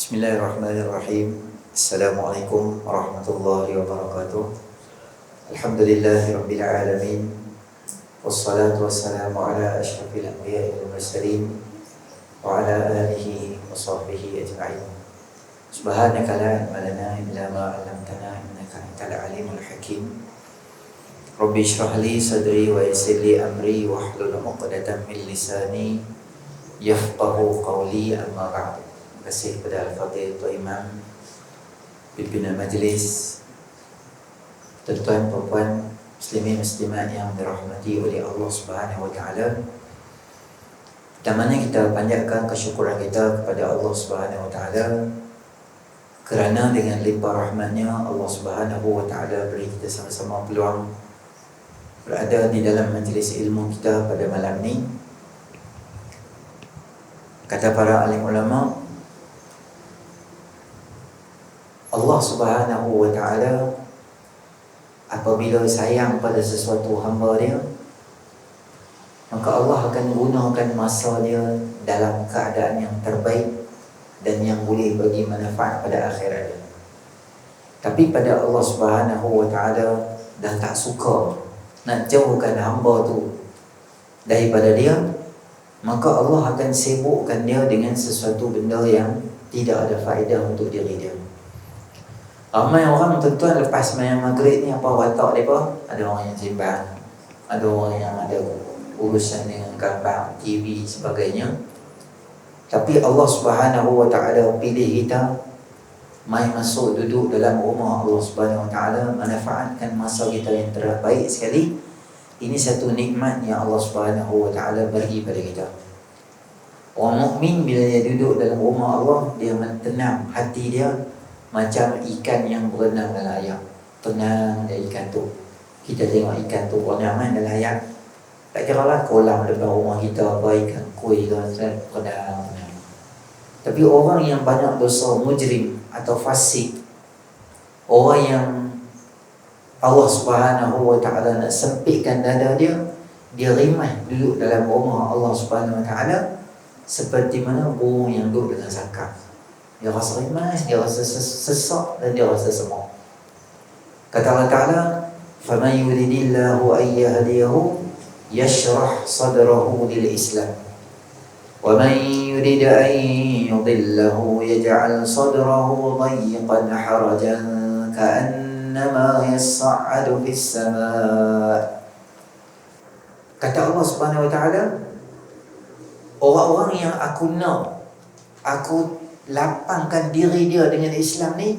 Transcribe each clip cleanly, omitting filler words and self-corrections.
Bismillahirrahmanirrahim. Assalamualaikum warahmatullahi wabarakatuh. Alhamdulillahi rabbil alamin. Wassalatu wassalamu ala asyrafil anbiya'i wal mursalin wa ala alihi wa sahbihi ajma'in. Subhanaka la ilma lana illa ma 'allamtana innaka antal alimul hakim. Rabbi shrah li sadri wa yassir li amri wahlul 'uqdatam min lisani yafqahu qawli, amma ba'du. Terima kasih kepada Al-Fadhil Tuan Imam, pimpinan majlis, tuan-tuan, puan-puan, muslimin muslimat yang dirahmati oleh Allah Subhanahu wa taala. Pertamanya kita panjatkan kesyukuran kita kepada Allah Subhanahu wa taala kerana dengan limpah rahmatnya Allah Subhanahu wa taala beri kita sama-sama peluang berada di dalam majlis ilmu kita pada malam ni. Kata para alim ulama, Allah Subhanahu wa taala apabila sayang pada sesuatu hamba dia, maka Allah akan gunakan masa dia dalam keadaan yang terbaik dan yang boleh bagi manfaat pada akhirat dia. Tapi pada Allah Subhanahu wa taala dah tak suka nak jauhkan hamba tu daripada dia, maka Allah akan sibukkan dia dengan sesuatu benda yang tidak ada faedah untuk diri dia. Ramai orang tuan-tuan lepas main maghrib ni apa watak mereka? Ada orang yang sembang, ada orang yang ada urusan dengan gambar, TV sebagainya. Tapi Allah Subhanahu wa taala pilih kita mai masuk duduk dalam rumah Allah Subhanahu wa taala, manfaatkan masa kita yang terbaik sekali. Ini satu nikmat yang Allah Subhanahu wa taala bagi pada kita. Orang mukmin bila dia duduk dalam rumah Allah, dia mentenang hati dia macam ikan yang berenang dalam air. Tenang dia ikan tu. Kita tengok ikan tu berenang dalam air. Tak kira lah kolam depan rumah kita apa, ikan koi ke, berenang. Tapi orang yang banyak dosa mujrim atau fasik, orang yang Allah Subhanahu wa taala nak sempitkan dada dia, dia rimah duduk dalam rumah Allah Subhanahu wa taala seperti mana burung yang duduk dengan sakar. Dia rasa rimas, dia rasa sesak dan dia rasa semua. Kata Allah Ta'ala, فَمَنْ يُرِدِ اللَّهُ أَنْ يَهْدِيَهُ يَشْرَحْ صَدْرَهُ لِلْإِسْلَامِ وَمَنْ يُرِدْ أَنْ يُضِلَّهُ يَجْعَلْ صَدْرَهُ ضَيِّقًا حَرَجًا كَأَنَّمَا يَصَّعَّدُ فِي السَّمَاءِ. Kata Allah Subhanahu wa Ta'ala, orang-orang yang aku nak, aku lapangkan diri dia dengan Islam ni,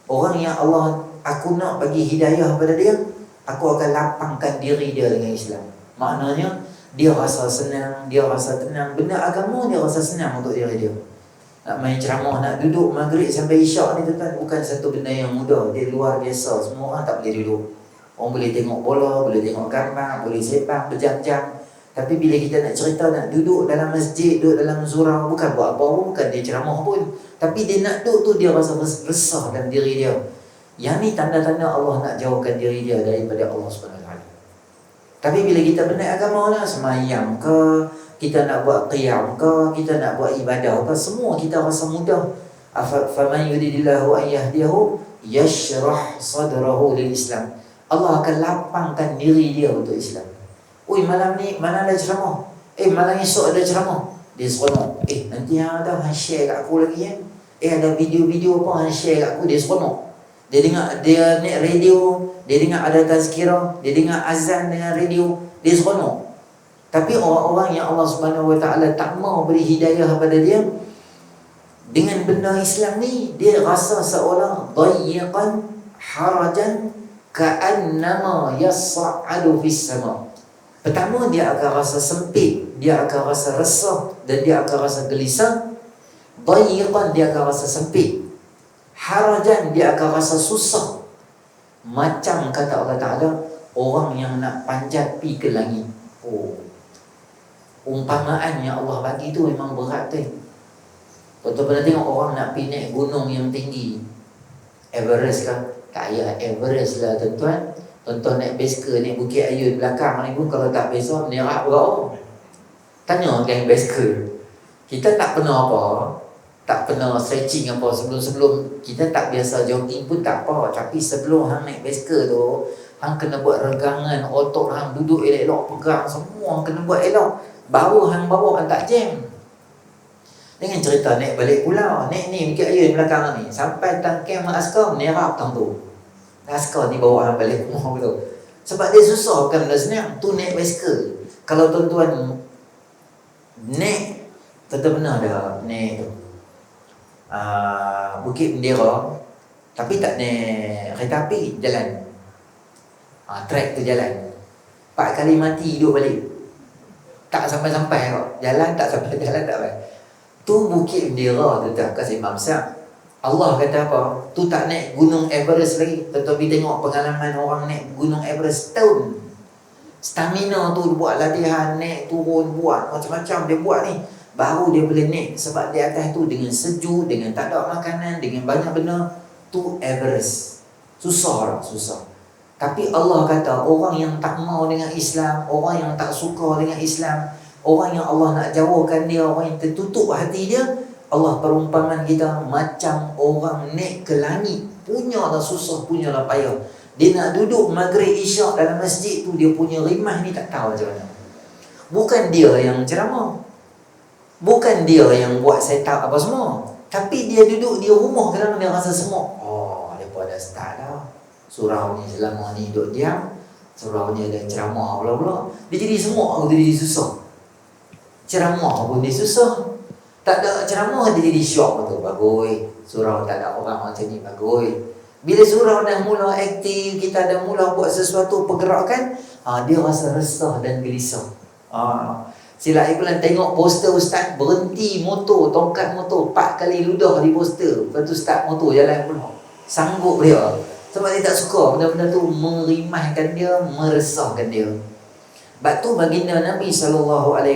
orang yang Allah aku nak bagi hidayah pada dia, aku akan lapangkan diri dia dengan Islam. Maknanya dia rasa senang, dia rasa tenang. Benda agama dia rasa senang untuk diri dia. Nak main ceramah, nak duduk maghrib sampai isyak ni tuan-tuan, bukan satu benda yang mudah. Dia luar biasa. Semua orang tak boleh duduk. Orang boleh tengok bola, boleh tengok gambar, boleh sepang berjam-jam. Tapi bila kita nak cerita, nak duduk dalam masjid, duduk dalam surau, bukan buat apa pun, bukan dia ceramah pun, tapi dia nak duduk tu, dia rasa resah dalam diri dia. Yang ni tanda-tanda Allah nak jauhkan diri dia daripada Allah SWT. Tapi bila kita benar agama lah, semayang ke, kita nak buat qiyam ke, kita nak buat ibadah ke, semua kita rasa mudah. فَمَنْ يُرِدِ اللَّهُ أَنْ يَهْدِيَهُ يَشْرَحْ صَدْرَهُ لِلْإِسْلَامِ. Allah akan lapangkan diri dia untuk Islam. Oi, malam ni mana ada ceramah? Malam esok ada ceramah. Dia seronok. Nanti ada hang share kat aku lagi ya. Ada video-video apa hang share kat aku, dia seronok. Dia dengar, dia naik radio, dia dengar ada tazkirah, dia dengar azan dengan radio, dia seronok. Tapi orang-orang yang Allah Subhanahu wa taala tak mau beri hidayah kepada dia dengan benda Islam ni, dia rasa seolah dayyiqan harajan ka'annama yas'adu fis sama'. Pertama, dia akan rasa sempit, dia akan rasa resah dan dia akan rasa gelisah. Dayyiqan, dia akan rasa sempit. Harajan, dia akan rasa susah. Macam kata Allah Ta'ala, orang yang nak panjat pi ke langit. Umpamaan yang Allah bagi tu memang berat tu. Betul pernah tengok orang nak pi naik gunung yang tinggi, Everest kan? Tak payah Everest lah tuan-tuan. Tuan-tuan naik basikal, naik Bukit Ayun belakang ni pun kalau tak biasa menerak berapa. Tanya geng basikal. Kita tak pernah apa, tak pernah stretching apa sebelum kita tak biasa jogging pun tak apa, tapi sebelum hang naik basikal tu hang kena buat regangan otot hang, duduk elok-elok, pegang semua hang kena buat elok, baru hang bawa hang tak jam. Dengan cerita naik balik pulau, naik ni mungkin ayah di belakang ni sampai tangkeng mak askar menerap tang tu. Askar ni bawa hang balik rumah tu. Sebab dia susah bukan benda senang tu naik basikal. Kalau tuan-tuan naik, tuan-tuan pernah dah naik tu Bukit Bendera, tapi tak naik kereta api, jalan trek tu jalan 4 kali mati hidup balik, tak sampai-sampai kok, jalan tak sampai, jalan tak sampai. Tu Bukit Bendera tu tak kasih Imam Syak. Allah kata apa? Tu tak naik Gunung Everest lagi. Tetapi tengok pengalaman orang naik Gunung Everest tahun. Stamina tu buat latihan, naik turun, buat macam-macam dia buat ni. Baru dia boleh naik. Sebab di atas tu dengan sejuk, dengan tak ada makanan, dengan banyak benda. Tu Everest. Susah lah, susah. Tapi Allah kata orang yang tak mau dengan Islam, orang yang tak suka dengan Islam, orang yang Allah nak jauhkan dia, orang yang tertutup hati dia, Allah perumpamaan kita macam orang naik ke langit. Punyalah susah, punyalah payah. Dia nak duduk maghrib isyak dalam masjid tu, dia punya rimah ni tak tahu macam mana. Bukan dia yang ceramah, bukan dia yang buat setup apa semua, tapi dia duduk di rumah kadang dia rasa semua. Oh, mereka dah start dah. Surau ni selama ni duduk diam, surau ni ada ceramah pula-pula. Dia jadi semua, aku jadi susah. Ceramah pun dia susah. Tak ada ceramah dia jadi syok tu. Bagus, surau tak ada orang macam ni, bagus. Bila surau dah mula aktif, kita dah mula buat sesuatu pergerakan, dia rasa resah dan gelisah. Sila Iqlan tengok poster ustaz berhenti motor, tongkat motor 4 kali ludah di poster. Lepas tu start motor jalan pula. Sanggup dia. Sebab dia tak suka benda-benda tu merimahkan dia, meresahkan dia. Sebab tu baginda Nabi SAW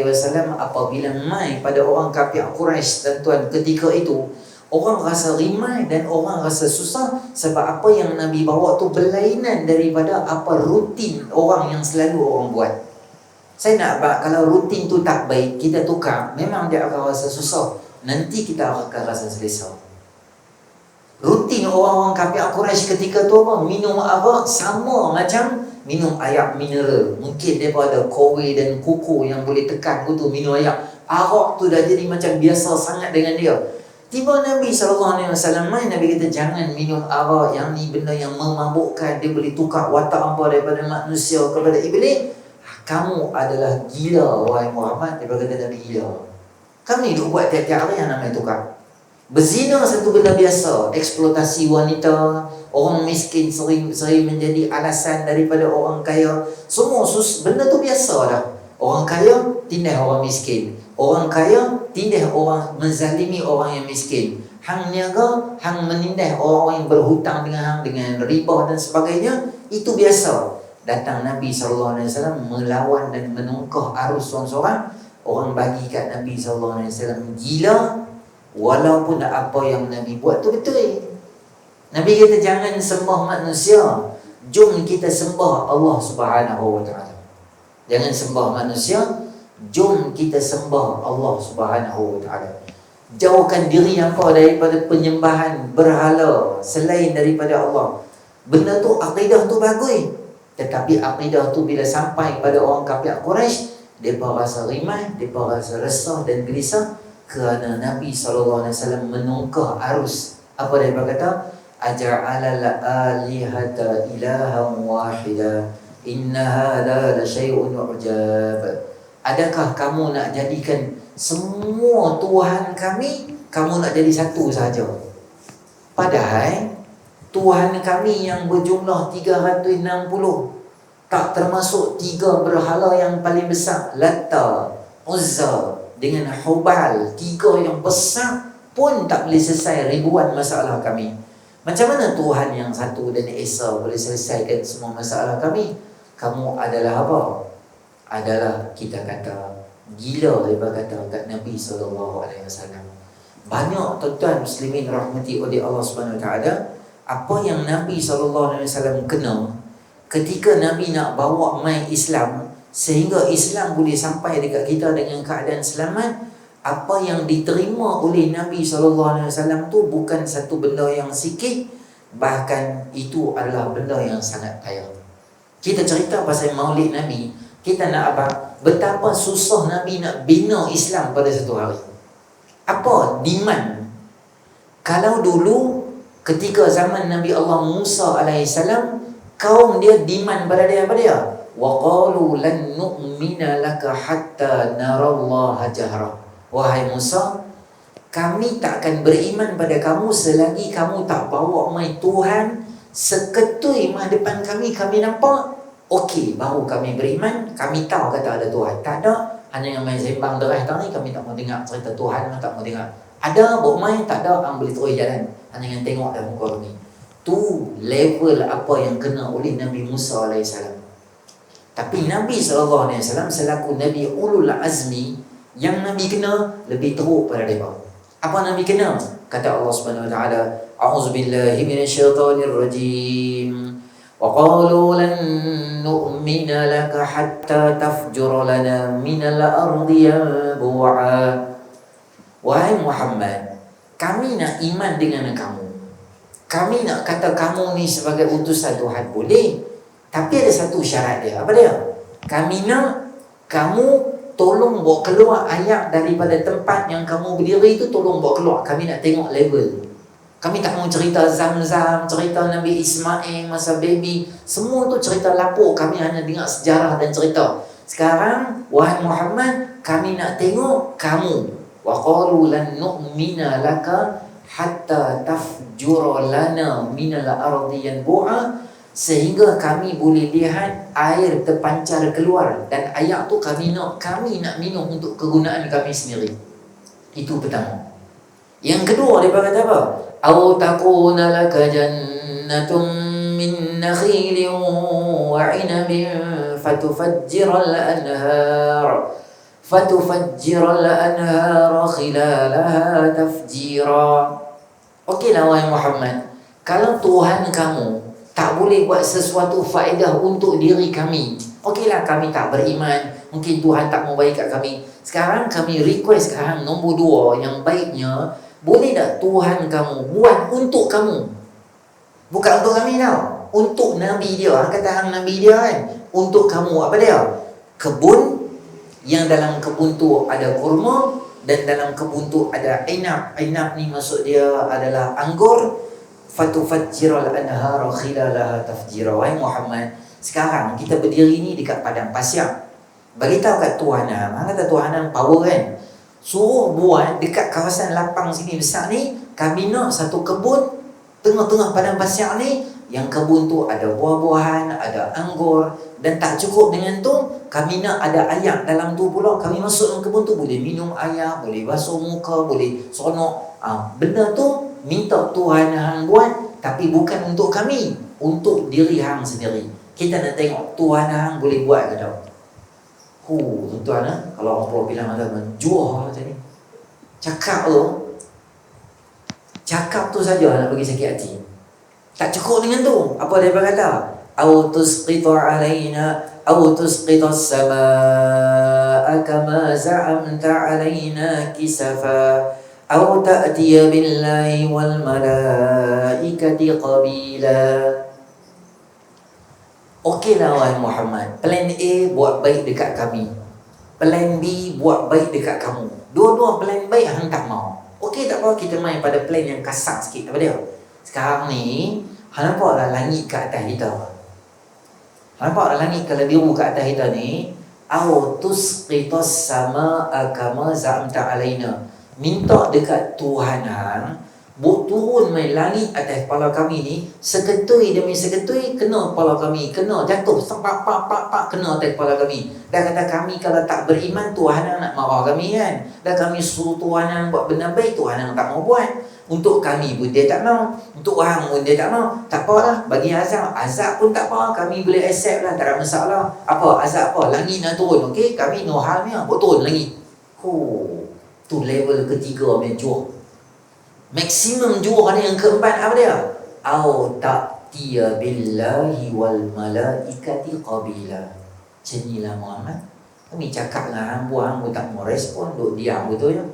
apabila mai pada orang kafir Quraisy, tuan-tuan, ketika itu orang rasa rimai dan orang rasa susah. Sebab apa yang Nabi bawa tu berlainan daripada apa rutin orang yang selalu orang buat. Saya nak kalau rutin tu tak baik, kita tukar, memang dia akan rasa susah. Nanti kita akan rasa selesa. Rutin orang-orang kafir Quraisy ketika tu apa? Minum arak sama macam minum air mineral. Mungkin mereka ada kowe dan kuku yang boleh tekan tu minum air. Arak tu dah jadi macam biasa sangat dengan dia. Tiba Nabi SAW main, Nabi kata jangan minum arak yang ni, benda yang memabukkan. Dia boleh tukar watak hangpa daripada manusia kepada iblis. Kamu adalah gila wahai Muhammad. Dia kata Nabi gila. Kamu ni duk buat tiap-tiap hari yang namanya tukar. Berzina satu benda biasa, eksploitasi wanita, orang miskin sering menjadi alasan daripada orang kaya. Semua benda tu biasa dah. Orang kaya tindas orang miskin, orang kaya tindas orang, menzalimi orang yang miskin. Hang niaga, hang menindas orang yang berhutang dengan hang dengan riba dan sebagainya. Itu biasa. Datang Nabi SAW melawan dan menungkah arus seorang-seorang. Orang bagi kat Nabi SAW gila. Walaupun apa yang Nabi buat tu betul. Nabi kata jangan sembah manusia, jom kita sembah Allah Subhanahu Wa Taala. Jangan sembah manusia, jom kita sembah Allah Subhanahu Wa Taala. Jauhkan diri hampa daripada penyembahan berhala selain daripada Allah. Benda tu, akidah tu bagus, tetapi akidah tu bila sampai pada orang kafir Quraisy, mereka rasa rimah, mereka rasa resah dan gelisah. Kerana Nabi SAW menungkah arus. Apa dia berkata? Aja'ala al-alihata ilahan wahida inna hadha la syai'un ujab. Adakah kamu nak jadikan semua Tuhan kami, kamu nak jadi satu sahaja? Padahal Tuhan kami yang berjumlah 360 tak termasuk 3 berhala yang paling besar, Latta, Uzza dengan Hubal, 3 yang besar pun tak boleh selesai ribuan masalah kami. Macam mana Tuhan yang satu dan Esa boleh selesaikan semua masalah kami? Kamu adalah apa? Adalah, kita kata, gila. Dia berkata kat Nabi SAW. Banyak tuan-tuan muslimin rahmati oleh Allah Subhanahu Wa Taala, apa yang Nabi SAW kena ketika Nabi nak bawa mai Islam, sehingga Islam boleh sampai dekat kita dengan keadaan selamat. apa yang diterima oleh Nabi SAW tu bukan satu benda yang sikit, bahkan itu adalah benda yang sangat kaya. Kita cerita pasal Maulid Nabi, kita nak apa? Betapa susah Nabi nak bina Islam pada satu hari. Apa demand? Kalau dulu ketika zaman Nabi Allah Musa alaihissalam, kaum dia demand pada dia apa dia? Wa qalu lan nu'mina laka hatta narallaha jahra. Wahai Musa, kami tak akan beriman pada kamu selagi kamu tak bawa mai Tuhan seketui mah depan kami nampak. Okey, baru kami beriman. Kami tahu kata ada Tuhan. Tak ada, hanya yang main sembang derah tang ni, kami tak mau dengar cerita Tuhan, tak mau dengar. Ada bawa main, tak ada, ang boleh terus jalan. Hanya yang tengok dalam muka kami. Tu level apa yang kena oleh Nabi Musa alaihissalam. Tapi Nabi SAW selaku Nabi Ulul Azmi, yang Nabi kena lebih teruk pada mereka. Apa Nabi kena? Kata Allah Subhanahu Wa Taala, A'udzubillahi minasyaitonirrajim. Wa qalu lan nu'mina laka hatta tafjura lana minal ardi yanbu'a. Wahai Muhammad, kami nak iman dengan kamu. Kami nak kata kamu ni sebagai utusan Tuhan, boleh. Tapi ada satu syarat dia. Apa dia? Kami nak kamu tolong bawa keluar ayat daripada tempat yang kamu berdiri itu, tolong bawa keluar. Kami nak tengok level. Kami tak mau cerita Zamzam, cerita Nabi Ismail masa baby. Semua tu cerita lapuk. Kami hanya dengar sejarah dan cerita. Sekarang, wahai Muhammad, kami nak tengok kamu. Wa qalu lan nu'mina laka hatta tafjura lana minal ardi yanbu'a. Sehingga kami boleh lihat air terpancar keluar. Dan ayat tu kami nak minum untuk kegunaan kami sendiri. Itu pertama. Yang kedua dia kata apa? Aw takuna laka jannatun min nakhilin wa 'inabin fatufajjiral anhar khilalaha tafjira. Okeylah wahai Muhammad, kalau Tuhan kamu tak boleh buat sesuatu faedah untuk diri kami, okeylah kami tak beriman, mungkin Tuhan tak mau baik kat kami. Sekarang kami request sekarang nombor 2 yang baiknya, boleh tak Tuhan kamu buat untuk kamu? Bukan untuk kami tau, untuk Nabi dia. Kata hang Nabi dia kan, untuk kamu. Apa dia? Kebun, yang dalam kebun tu ada kurma, dan dalam kebun tu ada inab. Inab ni maksud dia adalah anggur. Fatufajjiral anhara khilalaha tafjira. Wahai Muhammad, sekarang kita berdiri ni dekat padang pasir. Beritahu kat Tuhan hang, kata Tuhan hang power kan, suruh buat dekat kawasan lapang sini besar ni, kami nak satu kebun tengah-tengah padang pasir ni, yang kebun tu ada buah-buahan, ada anggur. Dan tak cukup dengan tu, kami nak ada air dalam tu pula. Kami masuk dalam kebun tu, boleh minum air, boleh basuh muka, boleh sonok. Benda tu minta Tuhan hang buat, tapi bukan untuk kami, untuk diri hang sendiri. Kita nak tengok Tuhan hang boleh buat ke tak. Tuan-tuan, kalau orang Pulau Pinang ada menjuah macam ni, cakap tu saja nak bagi sakit hati. Tak cukup dengan tu. Apa dia berkata? Aw tusqita alaina aw tusqita as-samaa'a kama za'amta alaina kisafa aw ta'tiya billahi wal malaikati qabila. Okeylah wahai Muhammad, plan A buat baik dekat kami, plan B buat baik dekat kamu. Dua-dua plan baik hang tak mau. Okey, tak apa, kita main pada plan yang kasar sikit. Apa dia? Sekarang ni hang nampak lah langit kat atas kita. Hang nampak lah langit kalau biru kat atas kita ni. Aw tusqitas samaa'a kama za'amta alaina. Minta dekat Tuhan hang buat turun main langit atas kepala kami ni, seketui demi seketui kena kepala kami, kena jatuh pak kena atas kepala kami. Dah kata kami kalau tak beriman, Tuhan nak marah kami kan. Dah kami suruh Tuhan buat benda baik, Tuhan tak mau buat. Untuk kami pun dia tak mau, untuk orang pun dia tak mau. Tak apalah, bagi azab pun tak apa, kami boleh accept lah, tak ada masalah. Apa azab apa, langit nak turun, okey, kami no halnya buat turun langit. Tu level ketiga menjuah. Maksimum juara yang keempat apa dia? Au ta'tiya billahi wal malaikati qabila. Cenilah Muhammad. Kami cakap dengan hang buang, tak mau respon, duk diam betul ya.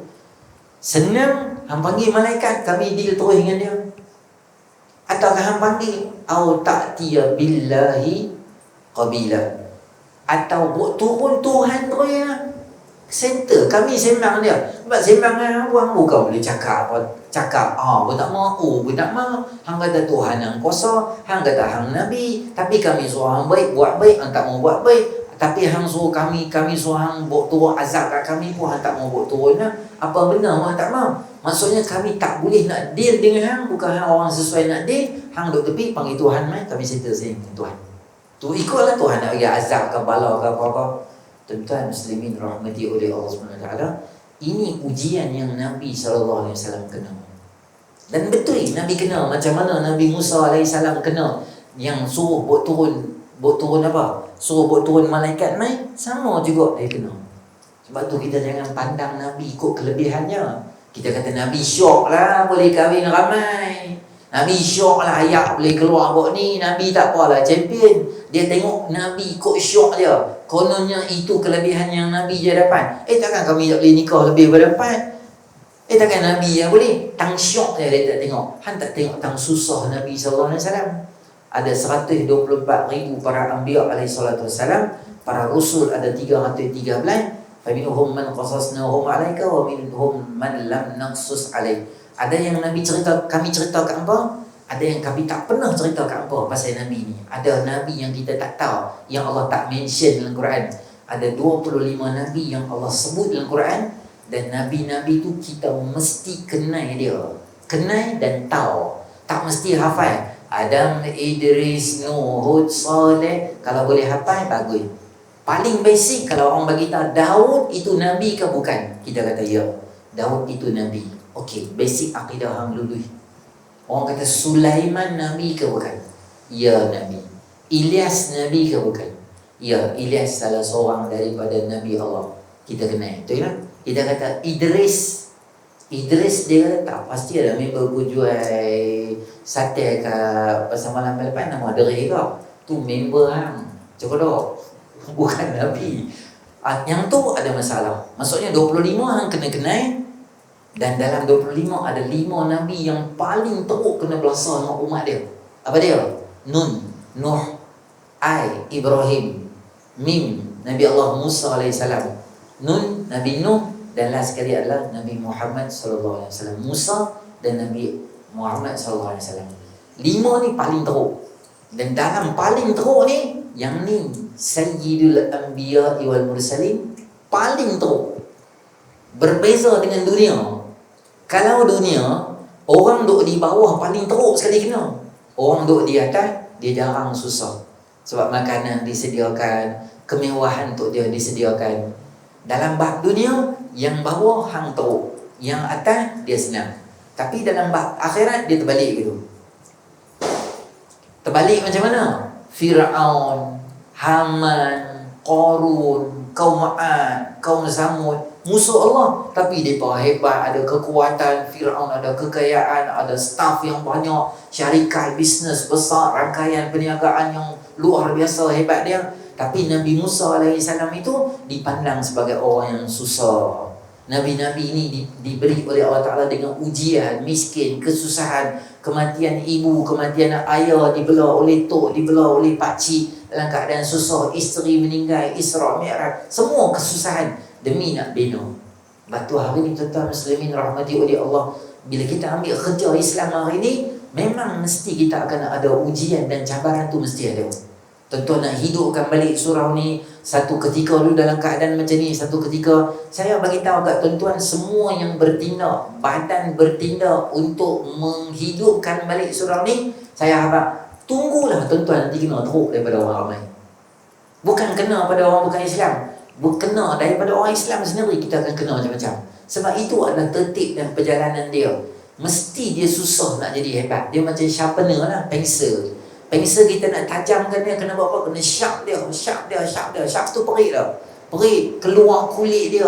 Senang hang panggil malaikat, kami deal terus dengan dia. Ataukah hang panggil au ta'tiya billahi qabila, atau buat turun Tuhan terus ya. Center kami sembang dia. Sebab sembang dengan orang bukan boleh cakap apa. Cakap pun tak mahu, pun tak mahu. Hang kata Tuhan yang kuasa, hang kata hang nabi, tapi kami suruh hang baik, buat baik, hang tak mau buat baik. Tapi hang suruh kami suruh hang buat turun azab kat kami pun hang tak mau buat turun lah. Apa benar hang tak mau? Maksudnya kami tak boleh nak deal dengan hang, bukan hang orang sesuai nak deal. Hang duk tepi panggil Tuhan mai, kami settle sini Tuhan. Tu ikutlah Tuhan nak bagi azab ke bala ke apa-apa. Tuan-tuan muslimin rahmati oleh Allah SWT, ini ujian yang Nabi SAW kena. Dan betul Nabi kena. Macam mana Nabi Musa AS kena, yang suruh buat turun apa? Suruh buat turun malaikat mai, sama juga dia kena. Sebab tu kita jangan pandang Nabi ikut kelebihannya. Kita kata Nabi syok lah boleh kahwin ramai, Nabi syok lah ayak boleh keluar buat ni, Nabi tak apalah champion. Dia tengok Nabi ikut syok dia. Kononnya itu kelebihan yang Nabi je dapat. Takkan kami tak boleh nikah lebih berdapat? Takkan Nabi yang boleh? Tang syok dia tak tengok. Han tak tengok tang susah Nabi SAW. Ada 124,000 para anbiya alaihi salatu wassalam. Para rasul ada 313. Faminhum man qasasnahum alaika wa minhum man lam naqsus alaik. Ada yang Nabi cerita, kami cerita kat hangpa. Ada yang kami tak pernah cerita kat hangpa pasal Nabi ni. Ada Nabi yang kita tak tahu, yang Allah tak mention dalam Quran. Ada 25 Nabi yang Allah sebut dalam Quran. Dan Nabi-Nabi tu kita mesti kenal dia. Kenal dan tahu. Tak mesti hafal. Adam, Idris, Nuh, Hud, Saleh. Kalau boleh hafal, bagus. Paling basic kalau orang bagi tahu Daud itu Nabi ke bukan? Kita kata ya, Daud itu Nabi. Okey, basic akidah hang luluh. Orang kata Sulaiman Nabi ke bukan? Ya, Nabi. Ilyas Nabi ke bukan? Ya, Ilyas salah seorang daripada Nabi Allah. Kita kenal. Betul tak? Kita kata Idris dia kata tak, pasti ada member jual sate kat pasar malam lepas nama Deri ke. Tu member hang. Cakap dah. Bukan Nabi. Yang tu ada masalah. Maksudnya 25 hang kena kenal. Dan dalam 25 ada 5 Nabi yang paling teruk kena belasah dengan umat dia. Apa dia? Nun, Nuh, Ibrahim, Mim, Nabi Allah Musa AS. Nun, Nabi Nuh, dan last sekali adalah Nabi Muhammad SAW. Musa dan Nabi Muhammad SAW. 5 ni paling teruk. Dan dalam paling teruk ni, yang ni Sayyidul Anbiya wal Mursalin, paling teruk. Berbeza dengan dunia. Kalau dunia, orang duduk di bawah paling teruk sekali kena. Orang duduk di atas, dia jarang susah. Sebab makanan disediakan, kemewahan untuk dia disediakan. Dalam bab dunia, yang bawah hang teruk, yang atas dia senang. Tapi dalam bab akhirat dia terbalik gitu. Terbalik macam mana? Fir'aun, Haman, Qarun, kaum Ad, kaum Samud, musuh Allah, tapi mereka hebat, ada kekuatan. Fir'aun ada kekayaan, ada staff yang banyak, syarikat bisnes besar, rangkaian perniagaan yang luar biasa hebat dia. Tapi Nabi Musa AS itu dipandang sebagai orang yang susah. Nabi-Nabi ini diberi oleh Allah Ta'ala dengan ujian, miskin, kesusahan, kematian ibu, kematian ayah, dibelah oleh tok, dibelah oleh pakcik, dalam keadaan susah, isteri meninggal, Isra Mi'raj, semua kesusahan demi nak bina. Batu hari ni tuan-tuan muslimin rahmati oleh Allah, bila kita ambil kerja Islam hari ni, memang mesti kita akan ada ujian dan cabaran tu mesti ada. Tuan-tuan nak hidupkan balik surau ni, satu ketika dulu dalam keadaan macam ni, satu ketika saya bagi tahu kat tuan-tuan semua yang bertindak, badan bertindak untuk menghidupkan balik surau ni, saya harap tunggulah tuan-tuan nanti kena teruk daripada orang ramai. Bukan kena pada orang bukan Islam, kena daripada orang Islam sendiri kita akan kena macam-macam. Sebab itu adalah tertib dan perjalanan dia. Mesti dia susah nak jadi hebat. Dia macam sharpener lah, pensel. Pensel kita nak tajamkan dia, kena buat apa? Kena sharp dia. Sharp tu perik dah. Perik, keluar kulit dia.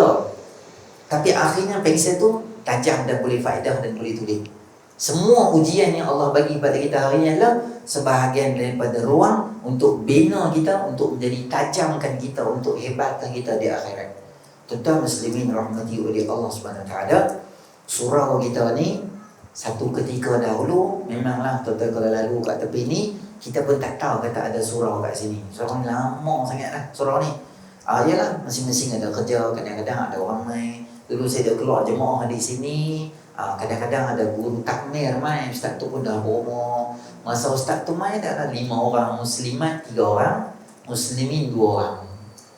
Tapi akhirnya pensel tu tajam dan boleh faedah dan boleh tulis. Semua ujian yang Allah bagi pada kita hari ini adalah sebahagian daripada ruang untuk bina kita, untuk menjadi tajamkan kita, untuk hebatkan kita di akhirat. Tuan-tuan muslimin rahmati oleh Allah SWT, surau kita ni satu ketika dahulu memanglah tuan-tuan kalau lalu kat tepi ni kita pun tak tahu kata ada surau kat sini. Surau ni lama sangat lah surau ni. Yalah, masing-masing ada kerja, kadang-kadang ada orang main. Dulu saya dah keluar jemaah di sini. Kadang-kadang ada guru takmir main. Ustaz tu pun dah berumur. Masa ustaz tu main dah 5 orang muslimat, 3 orang muslimin, 2 orang.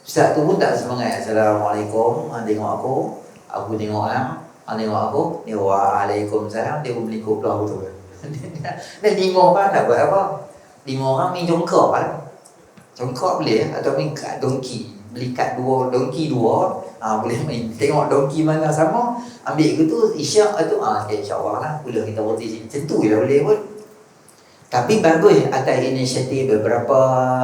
Ustaz tu pun tak semangat. Assalamualaikum, tengok aku tengok tengok aku, dia waalaikumsalam, dia pun melingkup belah aku tu. Dan 5 orang nak buat apa? 5 orang main jongkok lah. Jongkok boleh atau main kat dongki. Beli kad 2 dongki 2, boleh main. Tengok dongki mana sama, ambil ke tu isyak tu, insya-Allah lah pula kita berhenti sini. Macam tu je boleh pun. Tapi bagus atas inisiatif beberapa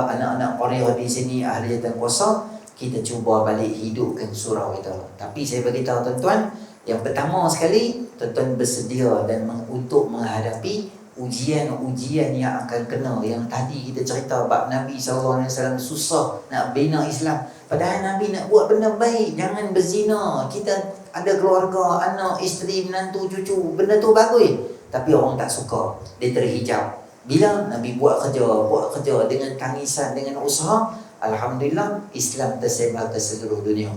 anak-anak Qaryah di sini, ahli jawatankuasa, kita cuba balik hidupkan surau kita. Tapi saya beritahu tuan-tuan, yang pertama sekali, tuan-tuan bersedia dan untuk menghadapi ujian-ujian yang akan kena. Yang tadi kita cerita bab Nabi SAW susah nak bina Islam. Padahal Nabi nak buat benda baik. Jangan berzina. Kita ada keluarga, anak, isteri, menantu, cucu. Benda tu bagus. Tapi orang tak suka. Dia terhijab. Bila Nabi buat kerja dengan tangisan, dengan usaha, alhamdulillah Islam tersebar ke seluruh dunia.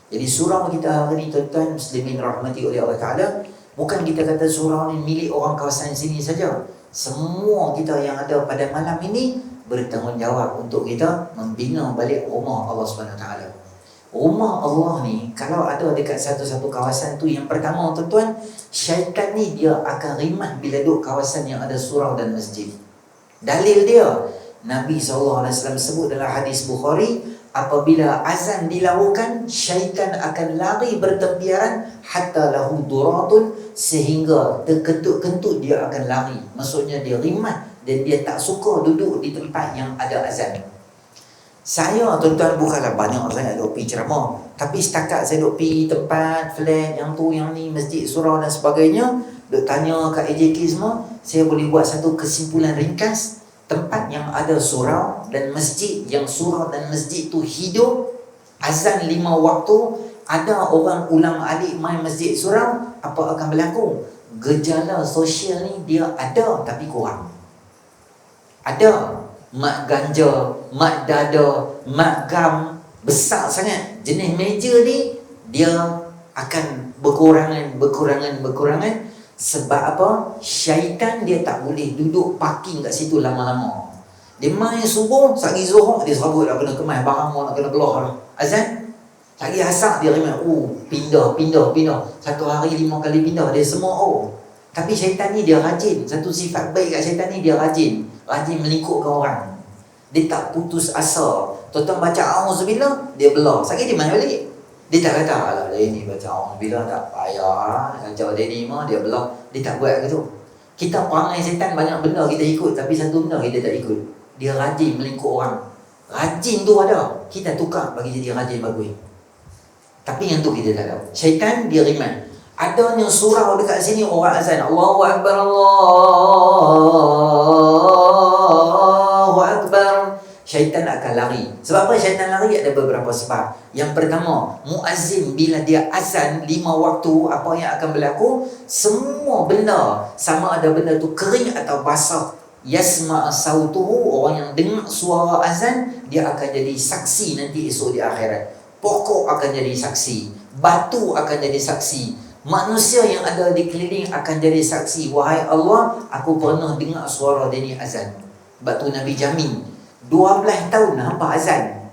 Jadi surau kita hari ni tuan-tuan muslimin rahmati oleh Allah Ta'ala, bukan kita kata surau ni milik orang kawasan sini saja. Semua kita yang ada pada malam ini bertanggungjawab untuk kita membina balik rumah Allah SWT. Rumah Allah ni kalau ada dekat satu-satu kawasan tu, yang pertama tuan-tuan, syaitan ni dia akan rimat bila duduk kawasan yang ada surau dan masjid. Dalil dia, Nabi SAW sebut dalam hadis Bukhari, apabila azan dilakukan, syaitan akan lari bertempiaran hatta lahu duratun, sehingga terkentut-kentut dia akan lari. Maksudnya dia rimat dan dia tak suka duduk di tempat yang ada azan. Saya tuan-tuan bukanlah banyak sangat duk pergi ceramah, tapi setakat saya duk pergi tempat flat yang tu yang ni, masjid, surau dan sebagainya, duk tanya kat AJK semua, saya boleh buat satu kesimpulan ringkas. Tempat yang ada surau dan masjid, yang surau dan masjid tu hidup, azan 5 waktu, ada orang ulang alik main masjid surau, apa akan berlaku? Gejala sosial ni dia ada tapi kurang. Ada mak ganja, mak dada, mak gam besar sangat. Jenis meja ni dia akan berkurangan. Sebab apa? Syaitan dia tak boleh duduk parking kat situ lama-lama. Dia main subuh, sagi zuhur dia serabut dah kena kemas barang nak kena belah dah. Azan, sagi asar dia rimat. Pindah. Satu hari 5 kali pindah dia semua. Tapi syaitan ni dia rajin. Satu sifat baik kat syaitan ni dia rajin melingkupkan orang. Dia tak putus asa. Tuan-tuan baca auzubillah, dia belah. Sagi dia main balik. Dia tak kata, alah dia ni baca auzubillah tak payah, kacau dia ni mah, dia belah. Dia tak buat gitu. Kita perangai setan banyak benda kita ikut, tapi satu benda kita tak ikut. Dia rajin melingkup orang. Rajin tu ada, kita tukar bagi jadi rajin bagus. Tapi yang tu kita tak tahu. Syaitan dia rimat. Adanya surau dekat sini orang azan, Allahu Akbar, Allahu Akbar, syaitan akan lari. Sebab apa syaitan lari? Ada beberapa sebab. Yang pertama, muazzin bila dia azan 5 waktu, apa yang akan berlaku? Semua benda, sama ada benda tu kering atau basah, yasma' sautuhu, orang yang dengar suara azan, dia akan jadi saksi nanti esok di akhirat. Pokok akan jadi saksi, batu akan jadi saksi, manusia yang ada di keliling akan jadi saksi. Wahai Allah, aku pernah dengar suara dia ni azan. Sebab tu Nabi jamin 12 tahun hampa azan.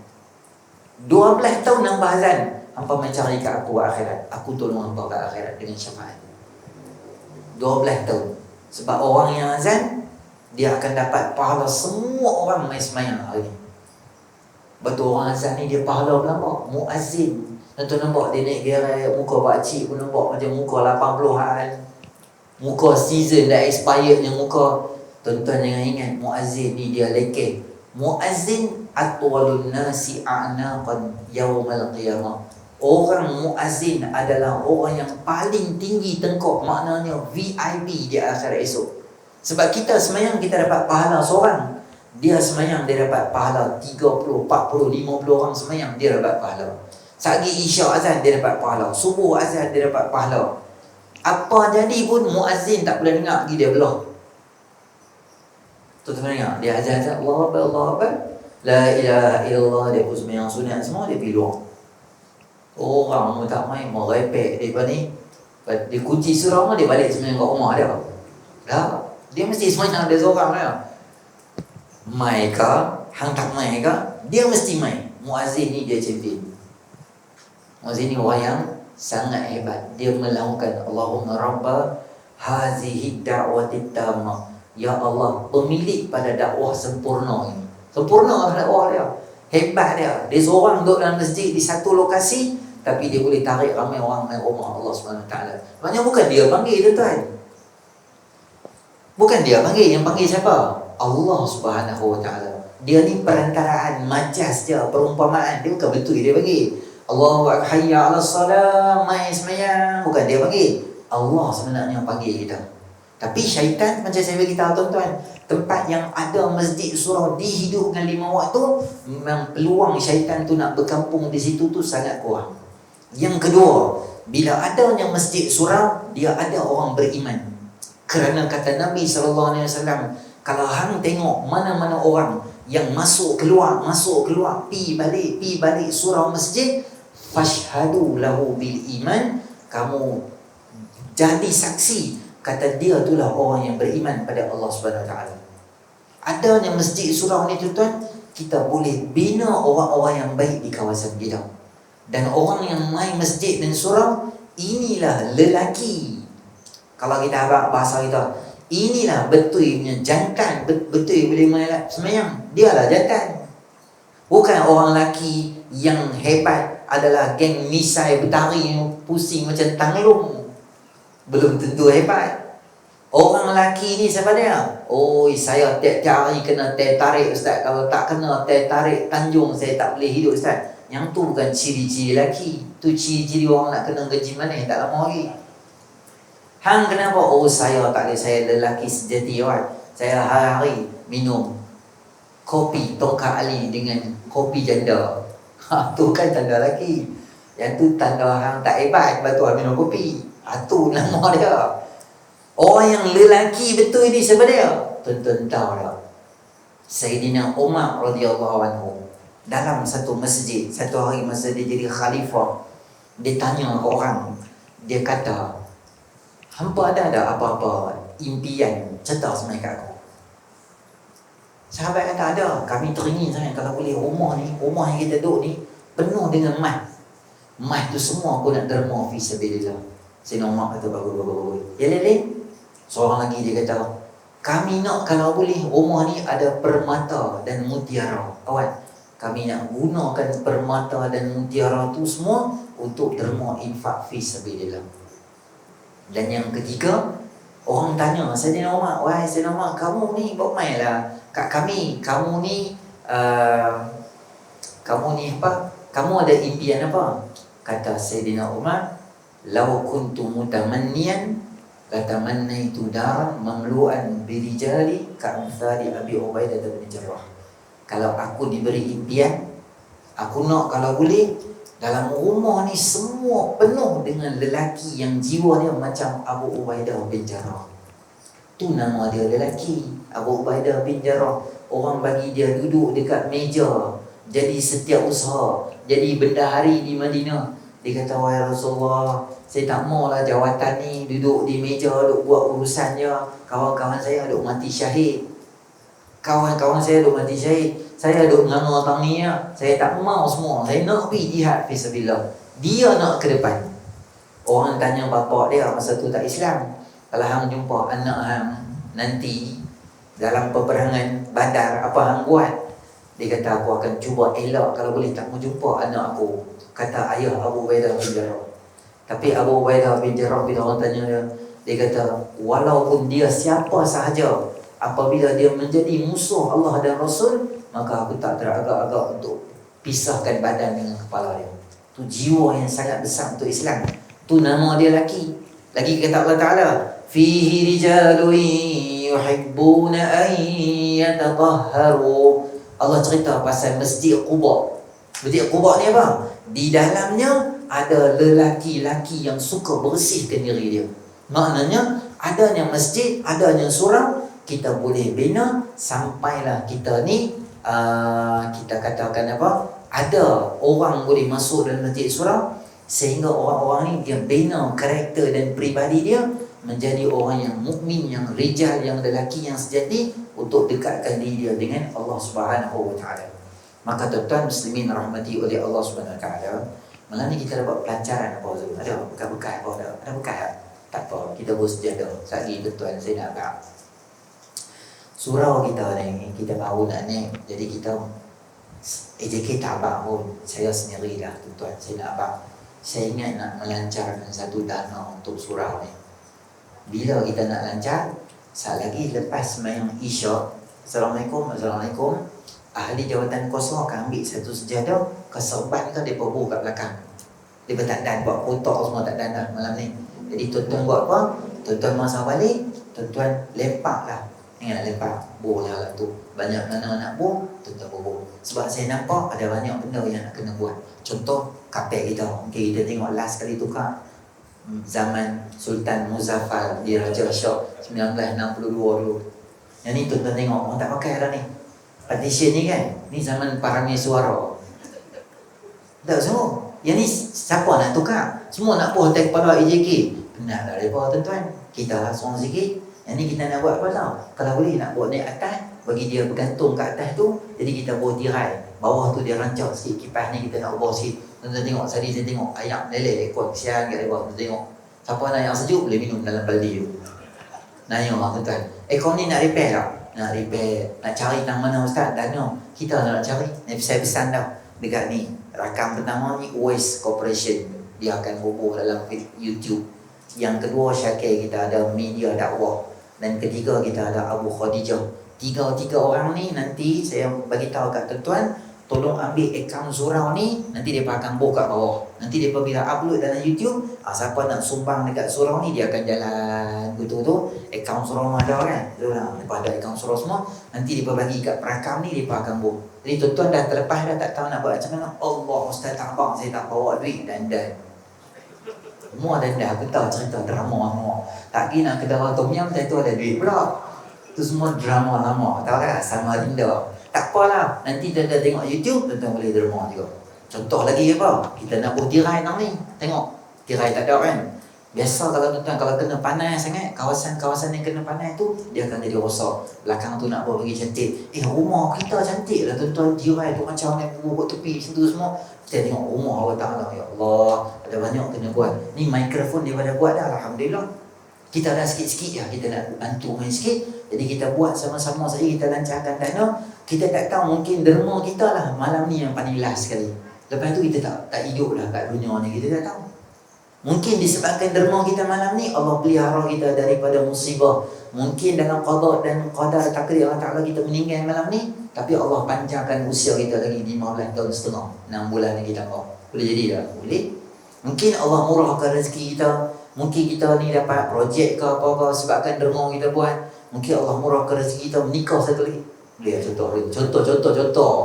12 tahun hampa azan. Hampa mencari ke aku akhirat. Aku tolong hampa ke akhirat dengan syafaat. 12 tahun. Sebab orang yang azan, dia akan dapat pahala semua orang main semayang hari ni. Betul, orang azan ni dia pahala berapa? Muazzin. Tuan-tuan nampak dia naik gerai, muka pakcik pun nampak macam muka 80-an. Muka season dah expired yang muka. Tuan-tuan jangan ingat, muazzin ni dia lekeh. Muazzin atwalun nasi a'naqan yaumal qiyamah. Orang muazzin adalah orang yang paling tinggi tengkok, maknanya VIP di akhirat esok. Sebab kita semayang kita dapat pahala seorang, dia semayang dia dapat pahala 30, 40, 50 orang semayang dia dapat pahala. Sagi isyak azan dia dapat pahala, subuh azan dia dapat pahala. Apa jadi pun muazzin tak boleh dengar lagi, dia belah. Tuan-tuan dengar, dia azan Allah Akbar, Allah Akbar, la ilaha illallah, dia pun sembahyang sunat semua, dia pergi luar. Orang mu tak main, merepek daripada ni. Dia kunci surau, dia balik sembahyang kat rumah dia. Dah, dia mesti sembahyang ada seorang dia. Mai ke, hang tak mai ke, dia mesti mai. Muazzin ni dia champion. Muazzin ni orang yang sangat hebat. Dia melakukan Allahumma rabba hazihi da'wati tamma. Ya Allah, pemilik pada dakwah sempurna ini. Sempurna dakwah dia. Hebat dia. Dia seorang duduk dalam masjid di satu lokasi, tapi dia boleh tarik ramai orang main rumah Allah SWT. Maknanya bukan dia panggil, tuan-tuan. Bukan dia panggil, yang panggil siapa? Allah SWT. Dia ni perantaraan, majas dia, perumpamaan. Dia bukan betul dia panggil. Allahu Akbar, hayya 'alas salam, mai sembahyang. Bukan dia panggil. Allah sebenarnya panggil kita. Tapi syaitan, macam saya beritahu tuan-tuan, tempat yang ada masjid surau dihidupkan 5 waktu, memang peluang syaitan tu nak berkampung di situ tu sangat kurang. Yang kedua, bila adanya masjid surau, dia ada orang beriman. Kerana kata Nabi SAW, kalau hang tengok mana-mana orang yang masuk keluar, pi balik surau masjid, fashhadu lahu bil iman, kamu jadi saksi, kata dia itulah orang yang beriman pada Allah SWT. Adanya masjid surau ni tuan-tuan, kita boleh bina orang-orang yang baik di kawasan kita. Dan orang yang main masjid dan surau, inilah lelaki. Kalau kita abang bahasa kita, inilah betulnya jantan, betul boleh main sembahyang. Dialah jantan. Bukan orang lelaki yang hebat adalah geng misai bertari pusing macam tanglung. Belum tentu hebat. Orang lelaki ni siapa dia? Oh, saya tiap-tiap hari kena teh tarik ustaz. Kalau tak kena teh tarik Tanjung, saya tak boleh hidup ustaz. Yang tu bukan ciri-ciri lelaki. Tu ciri-ciri orang nak kena gaji mana tak lama lagi. Hang kenapa? Oh, saya tak boleh, saya lelaki sejati awak. Saya hari-hari minum kopi tongkat ali dengan kopi janda. Tu kan tanda lelaki. Yang tu tanda hang tak hebat, sebab tu minum kopi. Tu nama dia. Orang yang lelaki betul ni siapa dia? Tuan-tuan tahu tak? Sayyidina Umar radhiyallahu anhu, dalam satu masjid, satu hari masa dia jadi khalifah, dia tanya ke orang, dia kata, hampa ada apa-apa impian cerita sebenarnya kat aku? Sahabat kata ada. Kami teringin sangat kalau boleh rumah yang kita duduk ni penuh dengan emas. Emas tu semua aku nak derma fi sabilillah. Sayyidina Umar kata bagus. Ya lain. Seorang lagi dia kata, kami nak kalau boleh rumah ni ada permata dan mutiara. Kawan, kami nak gunakan permata dan mutiara tu semua untuk derma infak fi sabilillah. Dan yang ketiga, orang tanya Sayyidina Umar, wahai Sayyidina Umar, kamu ni buat main lah kat kami, kamu ni apa? Kamu ada impian apa? Kata Sayyidina Umar, lau kuntu mutamanniyan latamannaitu daran mamlu'an birijali ka'amthali Abi Ubaidah bin Jarrah. Kalau aku diberi impian, aku nak kalau boleh dalam rumah ni semua penuh dengan lelaki yang jiwa dia macam Abu Ubaidah bin Jarrah. Tu nama dia lelaki, Abu Ubaidah bin Jarrah. Orang bagi dia duduk dekat meja, jadi setiausaha, jadi bendahari di Madinah. Dia kata, wahai Rasulullah, saya tak maulah jawatan ni, duduk di meja, duduk buat urusan je. Kawan-kawan saya duduk mati syahid. Saya duduk nganga tang ni ya. Saya tak mau semua. Saya nak pergi jihad fisabilillah. Dia nak ke depan. Orang tanya bapak dia, masa tu tak Islam, kalau hang jumpa anak hang nanti dalam peperangan Badar, apa hang buat? Dia kata, aku akan cuba elak kalau boleh tak mau jumpa anak aku. Kata ayah Abu Ubaidah bin Jarrah. Tapi Abu Ubaidah bin Jarrah bila orang tanya dia kata, walaupun dia siapa sahaja, apabila dia menjadi musuh Allah dan Rasul, maka aku tak teragak-agak untuk pisahkan badan dengan kepala dia. Tu jiwa yang sangat besar untuk Islam. Tu nama dia laki. Lagi kata Allah Ta'ala, fihi rijalun yuhibbuna an yatatahharu. Allah cerita pasal Masjid Quba. Masjid Quba ni apa? Di dalamnya ada lelaki-lelaki yang suka bersihkan diri dia. Maknanya adanya masjid, adanya surau, kita boleh bina sampailah kita ni kita katakan apa, ada orang boleh masuk dalam masjid surau, sehingga orang-orang ni dia bina karakter dan peribadi dia menjadi orang yang mukmin, yang rijal, yang lelaki yang sejati untuk dekatkan diri dia dengan Allah Subhanahu Wa Taala. Maka tuan-tuan muslimin rahmati oleh Allah Subhanahu Wa Taala, malam ni kita dapat pelajaran apa tu? Ada bekas-bekas apa dah? Ada bekas tak? Tak apa, kita boleh sejadah. Sekali tuan-tuan saya nak agak surau kita ni, kita baru nak naik, jadi kita AJK tak abang pun, saya sendirilah tuan-tuan, saya nak abang. Saya ingat nak melancarkan satu dana untuk surau ni. Bila kita nak lancar, saat lagi lepas semayang Isyak, Assalamualaikum, ahli jawatan kuasa akan ambil satu sejadah, keserbat kan mereka bawa kat belakang. Mereka tak dan buat kotak semua, tak dan dah malam ni. Jadi tuan-tuan buat apa? Tuan-tuan masa balik, tuan-tuan lempak lah. Ingat lempak, buah lah tu. Banyak mana nak buah, tuan-tuan buah. Sebab saya nampak ada banyak benda yang nak kena buat. Contoh, kapel kita. Okay, kita tengok last kali tukar zaman Sultan Muzaffar di Raja Shah 1962 dulu. Yang ni tuan-tuan tengok, orang tak pakai dah ni. Partition ni kan, ni zaman Parami Suara. Tak semua. Yang ni siapa nak tukar? Semua nak buat hotel kepala AJK. Penat tak mereka tuan-tuan. Kita lah seorang sikit. Yang ni kita nak buat apa tau? Kalau boleh nak buat naik atas, bagi dia bergantung kat atas tu, jadi kita buat tirai. Bawah tu dia rancak sikit, kipas ni kita nak ubah sikit. Tuan-tuan tengok, tadi saya tengok ayam lelek ekor, kesian kat bawah. Tuan tengok, siapa nak yang sejuk boleh minum dalam baldi tu. Nanya lah tuan-tuan, ekor ni nak repair tak? Nak repair, nak cari tang mana ustaz? Dana, kita nak cari. Saya pesan tau, dekat ni, rakam pertama ni Uwais Corporation, dia akan bubuh dalam YouTube. Yang kedua Syakir, kita ada media dakwah. Dan ketiga kita ada Abu Khadijah. Tiga orang ni nanti saya bagi tahu kat tuan-tuan, tolong ambil akaun surau ni, nanti dia akan buka kat bawah. Nanti dia bila upload dalam YouTube, siapa nak sumbang dekat surau ni dia akan jalan betul-betul. Akaun surau ada kan? Lepas ada akaun surau semua, nanti dia bagi kat perakam ni, dia akan buka. Jadi tuan-tuan dah terlepas dah tak tahu nak buat macam mana. Allah Ustaz tak abang, saya tak bawa duit dan semua dan dah aku tahu cerita drama semua. Tak kira nak kedai tom yum tu ada duit pula. Tu semua drama lama. Tahu tak? Sama Linda. Tak apalah. Nanti tuan-tuan tengok YouTube, tuan-tuan boleh drama juga. Contoh lagi apa? Kita nak buat tirai nang ni. Tengok. Tirai tak ada kan? Biasa kalau tuan-tuan kalau kena panas sangat, kawasan-kawasan yang kena panas tu dia akan jadi rosak. Belakang tu nak buat bagi cantik. Rumah kita cantik lah tuan-tuan. Tirai tu macam ni buat tepi situ semua. Kita tengok rumah Allah Ta'ala. Ya Allah, ada banyak kena buat. Ni mikrofon dia pada buat dah, alhamdulillah. Kita dah sikit-sikit je, kita nak bantu main sikit. Jadi kita buat sama-sama saja, kita lancarkan dana. Kita tak tahu, mungkin derma kita lah malam ni yang paling last sekali. Lepas tu kita tak hidup dah kat dunia ni, kita tak tahu. Mungkin disebabkan derma kita malam ni, Allah pelihara kita daripada musibah. Mungkin dalam qada dan qadar takdir Allah Ta'ala kita meninggal malam ni, tapi Allah panjangkan usia kita lagi 15 tahun setengah, 6 bulan lagi tambah. Boleh jadi tak? Boleh. Mungkin Allah murahkan rezeki kita. Mungkin kita ni dapat projek ke apa-apa sebabkan derma kita buat. Mungkin Allah murahkan rezeki kita menikah satu lagi. Boleh contoh.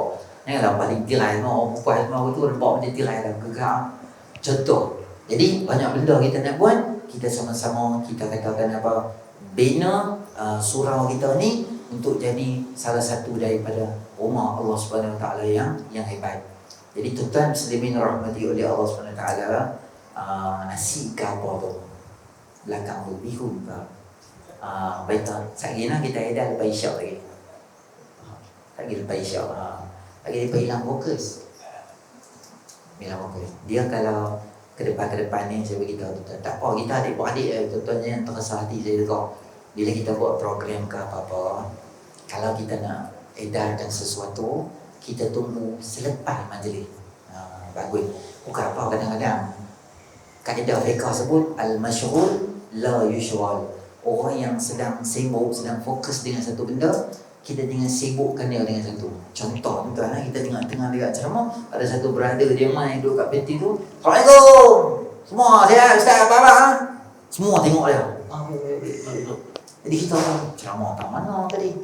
Janganlah paling tirai semua, orang perempuan semua tu nampak macam tirai dalam gegar. Contoh. Jadi banyak benda kita nak buat, kita sama-sama kita katakan apa, bina surau kita ni untuk jadi salah satu daripada rumah Allah Subhanahu Wa Taala yang hebat. Jadi tuan-tuan muslimin rahmati oleh Allah Subhanahu Wa Taala, nasi ke apa tu belakang tu bihun ke baiklah sekali kita edah lepas isyak lagi. Lagi lepas isyak lagi lepas hilang fokus. Dia kalau ke depan ni saya beritahu tuan-tuan, tak apa, kita adik-adik tuan-tuan yang terasa hati saya juga. Bila kita buat program ke apa-apa, kalau kita nak edarkan sesuatu, kita tunggu selepas majlis. Bagus. Bukan apa, kadang-kadang kaedah fiqh sebut al-masyghul la yushghal. Orang yang sedang sibuk, sedang fokus dengan satu benda, kita jangan sibukkan dia dengan satu. Contoh tuan-tuan, kita tengah dekat ceramah, ada satu brother dia main duduk kat peti tu. Assalamualaikum. Semua sihat ustaz apa-apa. Semua tengok dia. Jadi kita ceramah tak mana tadi.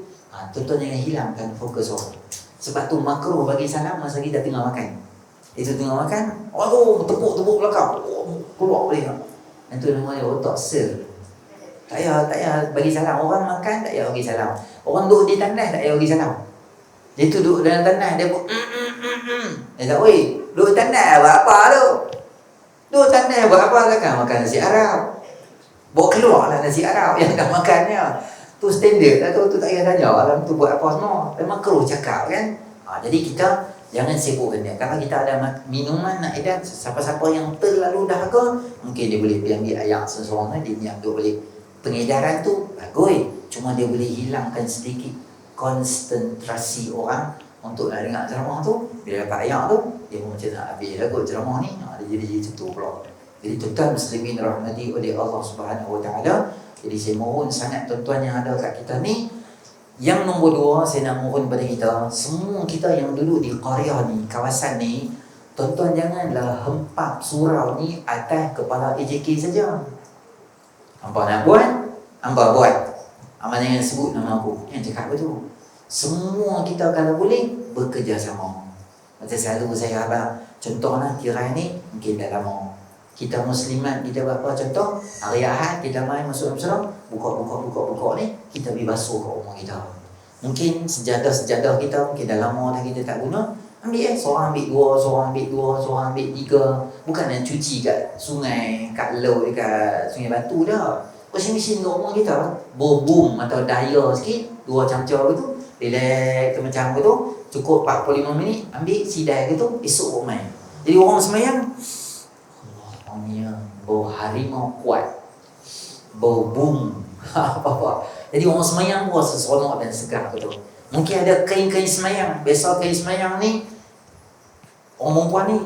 Tuan-tuan jangan hilangkan fokus orang. Sebab tu makruh bagi salam masa kita tengah makan. Itu tengah makan, tepuk belakang. Keluar boleh tak? Itu namanya otak sir. Tak payah bagi salam. Orang makan tak payah bagi salam. Orang duduk di tandas tak payah bagi salam. Dia tu duduk dalam tandas, dia pun dia tak, oi, duduk tandas buat apa tu? Duduk tandas buat apa takkan makan nasi Arab? Bawa keluar lah nasi Arab yang dah makannya. Tu standard lah tu tak payah tanya alam tu buat apa semua. Memang keruh cakap kan. Jadi kita jangan sibukkan dia. Kalau kita ada minuman nak edan, siapa-siapa yang terlalu dahaga, mungkin dia boleh ambil ayam seseorang, dia niat tu boleh pengedaran tu bagus. Cuma dia boleh hilangkan sedikit konsentrasi orang untuk nak dengar ceramah tu. Bila dapat ayam tu, dia pun macam nak habis lah kot ceramah ni. Dia jadi macam tu pula. Jadi tuan-tuan muslimin rahmati oleh Allah Subhanahu Wa Taala. Jadi saya mohon sangat tuan-tuan yang ada kat kita ni, yang nombor 2 saya nak mohon pada kita, semua kita yang duduk di qaryah ni, kawasan ni, tuan-tuan janganlah hempap surau ni atas kepala AJK saja. Hampa nak buat, hampa buat. Amal jangan sebut nama aku. Yang cakap betul. Semua kita kalau boleh bekerjasama. Macam selalu saya abang, contohnya tirai ni mungkin dah lama. Kita muslimat, kita buat apa contoh? Hari Ahad kita main masuk dalam buka ni, kita pergi basuh kat rumah kita. Mungkin sejadah-sejadah kita mungkin dah lama dah kita tak guna. Ambil seorang ambil 2, seorang ambil 2, seorang ambil 3. Bukan nak cuci kat sungai, kat laut, dekat Sungai Batu dah. Washing machine kat rumah kita, boom atau daya sikit, 2 camca gitu, relax macam tu, cukup 45 minit, ambil sidai gitu, esok main. Jadi orang semayang, bau harimau kuat, bau boom, apa-apa. Jadi orang semayang pun rasa seronok dan segar betul. Mungkin ada kain-kain semayang. Biasa kain semayang ni, orang perempuan ni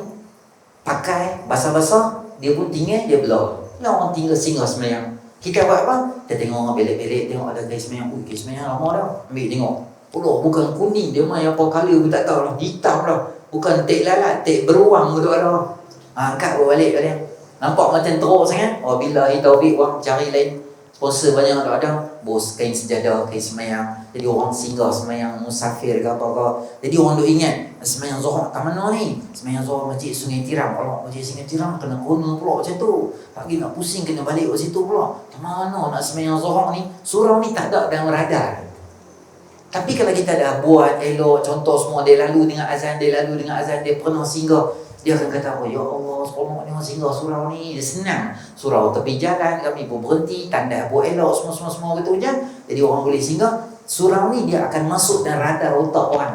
pakai basah-basah, dia pun tinggal, dia belah. Lah orang tinggal singgah semayang. Kita buat apa? Kita tengok orang belik-belik, tengok ada kain semayang. Kain semayang lama dah. Ambil tengok. Oh, bukan kuning, dia main apa colour pun tak tahu lah. Hitam lah. Bukan tek lalat, tek beruang tu ada. Angkat balik dia. Nampak macam teruk sangat. Oh, bila Taufik orang cari lain, sponsor banyak tak ada. Bos kain sejadah, kain semayang. Jadi orang singgah semayang musafir ke apa-apa. Jadi orang duk ingat semayang Zuhur kat mana ni? Semayang Zuhur Masjid Sungai Tiram. Allah, Masjid Sungai Tiram kena corner pula macam tu. Pagi nak pusing kena balik ke situ pula. Ke mana nak semayang Zuhur ni? Surau ni tak ada dalam radar. Tapi kalau kita dah buat elok, contoh semua dia lalu dengan azan, dia pernah singgah, dia akan kata, oh ya Allah, seronok ni orang singgah surau ni, dia senang. Surau tepi jalan, kami pun berhenti, tanda buat elok, semua gitu je. Jadi orang boleh singgah. Surau ni dia akan masuk dan radar otak orang.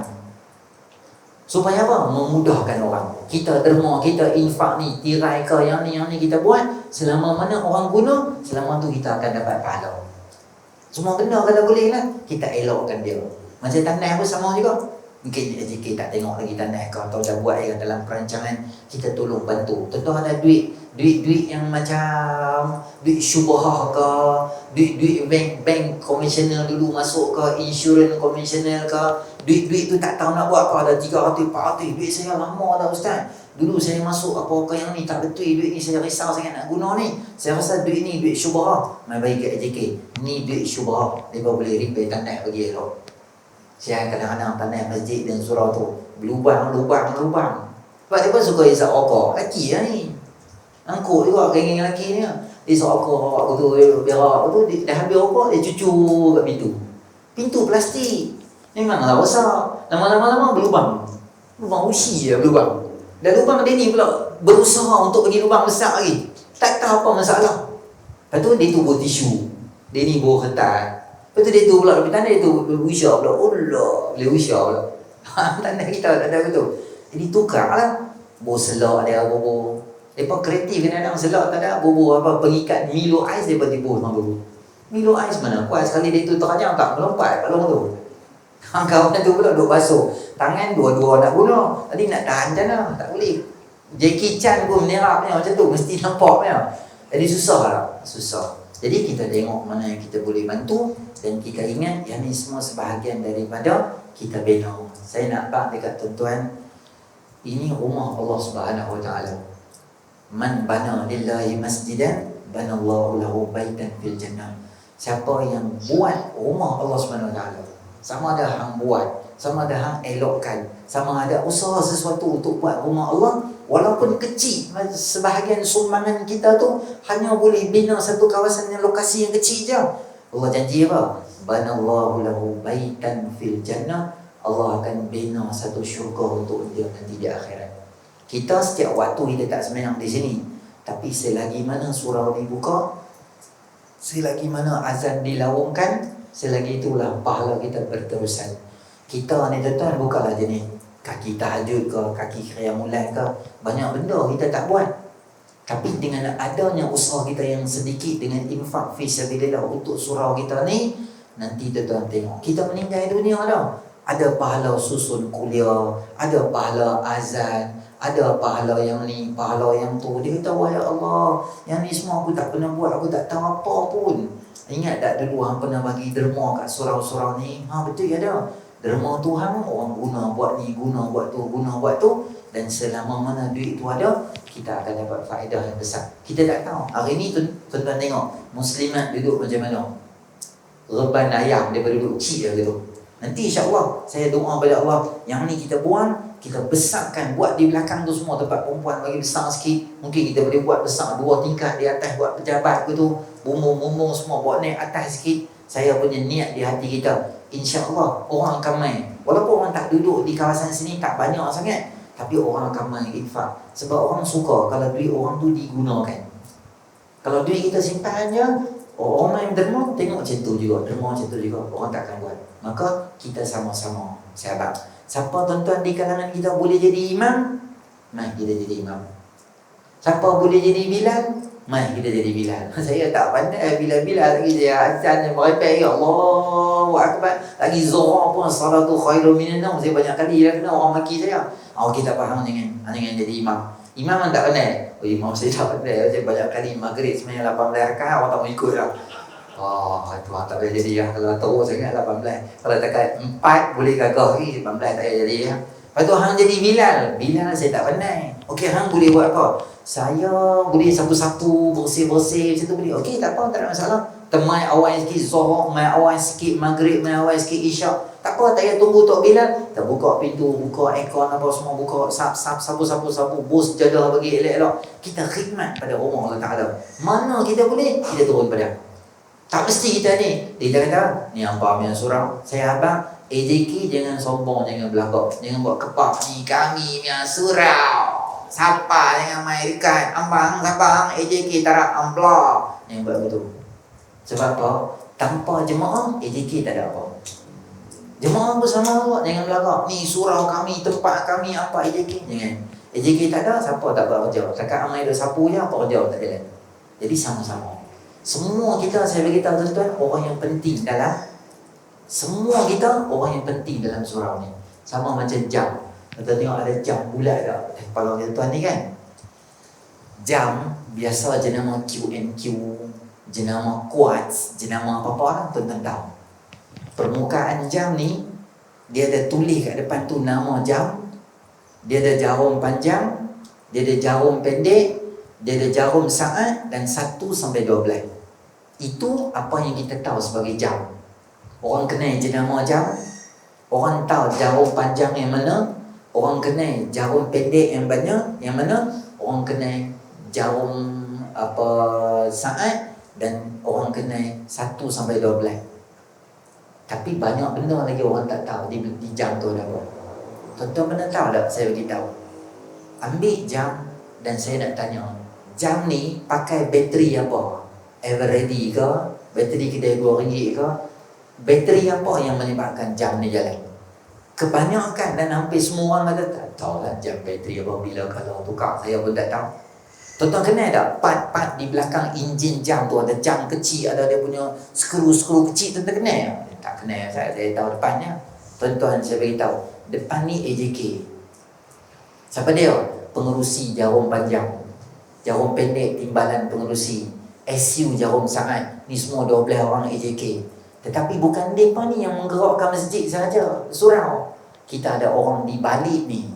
Supaya apa? Memudahkan orang. Kita derma, kita infak ni, tirai ke yang ni kita buat, selama mana orang guna, selama tu kita akan dapat pahala. Semua benda kalau boleh lah, kita elokkan dia. Macam tanah pun sama juga. Mungkin AJK tak tengok lagi tanah ke, atau dah buat dalam perancangan, kita tolong bantu. Tentu ada duit yang macam duit syubhah ke, duit bank komisioner dulu masuk ke, insurans komisioner ke, duit tu tak tahu nak buat apa, ada 300, 400, duit saya lama dah ustaz. Dulu saya masuk apa yang ni tak betul, duit ni saya risau sangat nak guna ni. Saya rasa duit ni duit syubhah. Mai bagi kat AJK, ni duit syubhah, dia boleh repair tanah bagi elok. Saya kadang-kadang tanah masjid dan surau tu berlubang. Sebab dia pun suka isap okor. Laki lah ni. Angkut juga geng-geng lelaki ni. Dia isap okor, aku tu berak tu, dah habis okor, dia cucu kat pintu. Pintu plastik. Memanglah rosak. Lama-lama berlubang. Lubang usi je berlubang. Dan lubang dia ni pula berusaha untuk bagi lubang besar lagi. Tak tahu apa masalah. Lepas tu dia tubuh tisu. Dia ni bawa kertas. Lepas tu dia tu pula, lebih tanda dia tu usah pula. Allah, boleh usah pula. Tanda kita tak ada betul. Jadi tukar lah. Bawa selak dia, bobo. Mereka kreatif kadang-kadang selak tak ada. Bobo apa, pengikat Milo Ais, dia tiba-tiba sama bobo. Milo Ais mana? Kuat sekali dia tu terajang tak melompat kat lorong tu. Kawan tu pula duk basuh. Tangan dua-dua nak guna. Tadi nak tahan macam mana? Tak boleh. Jackie Chan pun menerapnya macam tu. Mesti nampaknya. Jadi susah lah. Susah. Jadi kita tengok mana yang kita boleh bantu. Dan kita ingat yang ni semua sebahagian daripada kita bina. Saya nak bak dekat tuan-tuan, ini rumah Allah Subhanahu Wa Taala. Man bana lillahi masjidan, banallahu lahu baitan fil jannah. Siapa yang buat rumah Allah Subhanahu Wa Taala, sama ada hang buat, sama ada hang elokkan, sama ada usaha sesuatu untuk buat rumah Allah Walaupun kecil, sebahagian sumbangan kita tu hanya boleh bina satu kawasan yang lokasi yang kecil je. Allah janji apa? Banallahu lahu baitan fil jannah. Allah akan bina satu syurga untuk dia nanti di akhirat. Kita setiap waktu kita tak sembahyang di sini, tapi selagi mana surau dibuka, selagi mana azan dilaungkan, selagi itulah pahala kita berterusan. Kita ni tuan-tuan bukanlah jenis kaki tahajud ke, kaki qiyamul lail ke, banyak benda kita tak buat. Tapi dengan adanya usaha kita yang sedikit, dengan infak fi sabilillah untuk surau kita ni, nanti tuan-tuan tengok kita meninggal dunia dah, ada pahala susun kuliah, ada pahala azan, ada pahala yang ni, pahala yang tu. Dia kata, wahai Allah, yang ni semua aku tak pernah buat, aku tak tahu apa pun. Ingat tak dulu hang pernah bagi derma kat surau-surau ni? Betul ya dah. Derma tu hang orang guna buat ni, guna buat tu, guna buat tu. Dan selama mana duit tu ada, kita akan dapat faedah yang besar. Kita tak tahu. Hari ni tuan-tuan tengok muslimat duduk macam mana. Reban ayam daripada duduk kecil je gitu. Nanti insya-Allah saya doa pada Allah, yang ni kita buang, kita besarkan, buat di belakang tu semua tempat perempuan bagi besar sikit. Mungkin kita boleh buat besar 2 tingkat di atas, buat pejabat ke tu, bumbung-bumbung semua buat naik atas sikit. Saya punya niat di hati kita, insya-Allah orang akan main. Walaupun orang tak duduk di kawasan sini tak banyak sangat, tapi orang akan main infak. Sebab orang suka kalau duit orang tu digunakan. Kalau duit kita simpan je, orang main derma tengok macam tu juga, derma macam tu juga, orang tak akan buat. Maka kita sama-sama sahabat. Siapa tuan-tuan di kalangan kita boleh jadi imam? Mari kita jadi imam. Siapa boleh jadi Bilal? Mari kita jadi Bilal. Saya tak pandai Bilal lagi, saya azan yang merepek, ya Allahu Akbar. Lagi Zuhur pun salatu khairu minan naum. Saya banyak kali dah kena orang maki saya. Kita faham dengan jadi imam. Imam tak pandai. Imam saya tak pandai. Saya banyak kali maghrib sebenarnya 18 rakaat, orang tak mau ikut dah. Tuhan tak boleh jadi ya. Kalau terus sangat 18. Kalau dekat 4 boleh gagah lagi, 18 tak boleh jadi ya. Lepas tu hang jadi Bilal. Bilal saya tak pandai. Okey, hang boleh buat apa? Saya boleh sapu-sapu, bersih-bersih macam tu boleh. Okey, tak apa, tak ada masalah. Temai awal sikit Zuhur, mai awal sikit Maghrib, mai awal sikit Isyak. Tak apa, tak payah tunggu Tok Bilal. Kita buka pintu, buka aircon apa semua, buka sapu-sapu, bus jadah bagi elok-elok. Kita khidmat pada rumah Allah Ta'ala. Mana kita boleh, kita turun pada. Tak mesti kita ni. Dia kata, ni abang yang surau. Saya abang, AJK jangan sombong, jangan belagak. Jangan buat kepak ni, kami yang surau. Siapa jangan main dekat. Abang, AJK tarak amplop. Jangan buat begitu. Sebab apa? Tanpa jemaah, AJK tak ada apa. Jemaah bersama awak, jangan belagak. Ni surau kami, tempat kami, apa AJK? Jangan. AJK tak ada, siapa tak buat kerja. Kakak amai ada sapu je, apa kerja tak jalan. Jadi sama-sama. Semua kita, saya beritahu tuan-tuan, orang yang penting dalam, semua kita orang yang penting dalam surau ni. Sama macam jam. Kita tengok ada jam bulat tak kepala tuan-tuan ni kan. Jam biasa jenama QNQ, jenama quartz, jenama apa-apa lah, tuan-tuan tahu. Permukaan jam ni, dia ada tulis kat depan tu nama jam. Dia ada jarum panjang, dia ada jarum pendek, dia ada jarum saat, dan 1 sampai 12. Itu apa yang kita tahu sebagai jam. Orang kenal jenama jam, orang tahu jarum panjang yang mana, orang kenal jarum pendek yang banyak yang mana, orang kenal jarum saat, dan orang kenal 1 sampai 12. Tapi banyak benda lagi orang tak tahu di jam tu ada apa. Tuan-tuan pernah tahu tak? Saya beritahu. Ambil jam dan saya nak tanya, jam ni pakai bateri apa? Everready ke? Bateri kedai RM2 ke? Bateri apa yang menyebabkan jam ni jalan? Kebanyakan dan hampir semua orang kata, tak tahu lah jam bateri apa, bila kalau tukar, saya pun tak tahu. Tuan-tuan kenal tak? Part-part di belakang enjin jam tu, ada jam kecil, ada dia punya skru-skru kecil, tuan-tuan kenal? Tak kenal, saya tahu depannya. Tuan-tuan saya beritahu, depan ni AJK. Siapa dia? Pengerusi jarum panjang, jarum pendek timbalan pengerusi, SU jarum saat. Ni semua 12 orang AJK. Tetapi bukan mereka ni yang menggerakkan masjid sahaja, surau. Kita ada orang di balik ni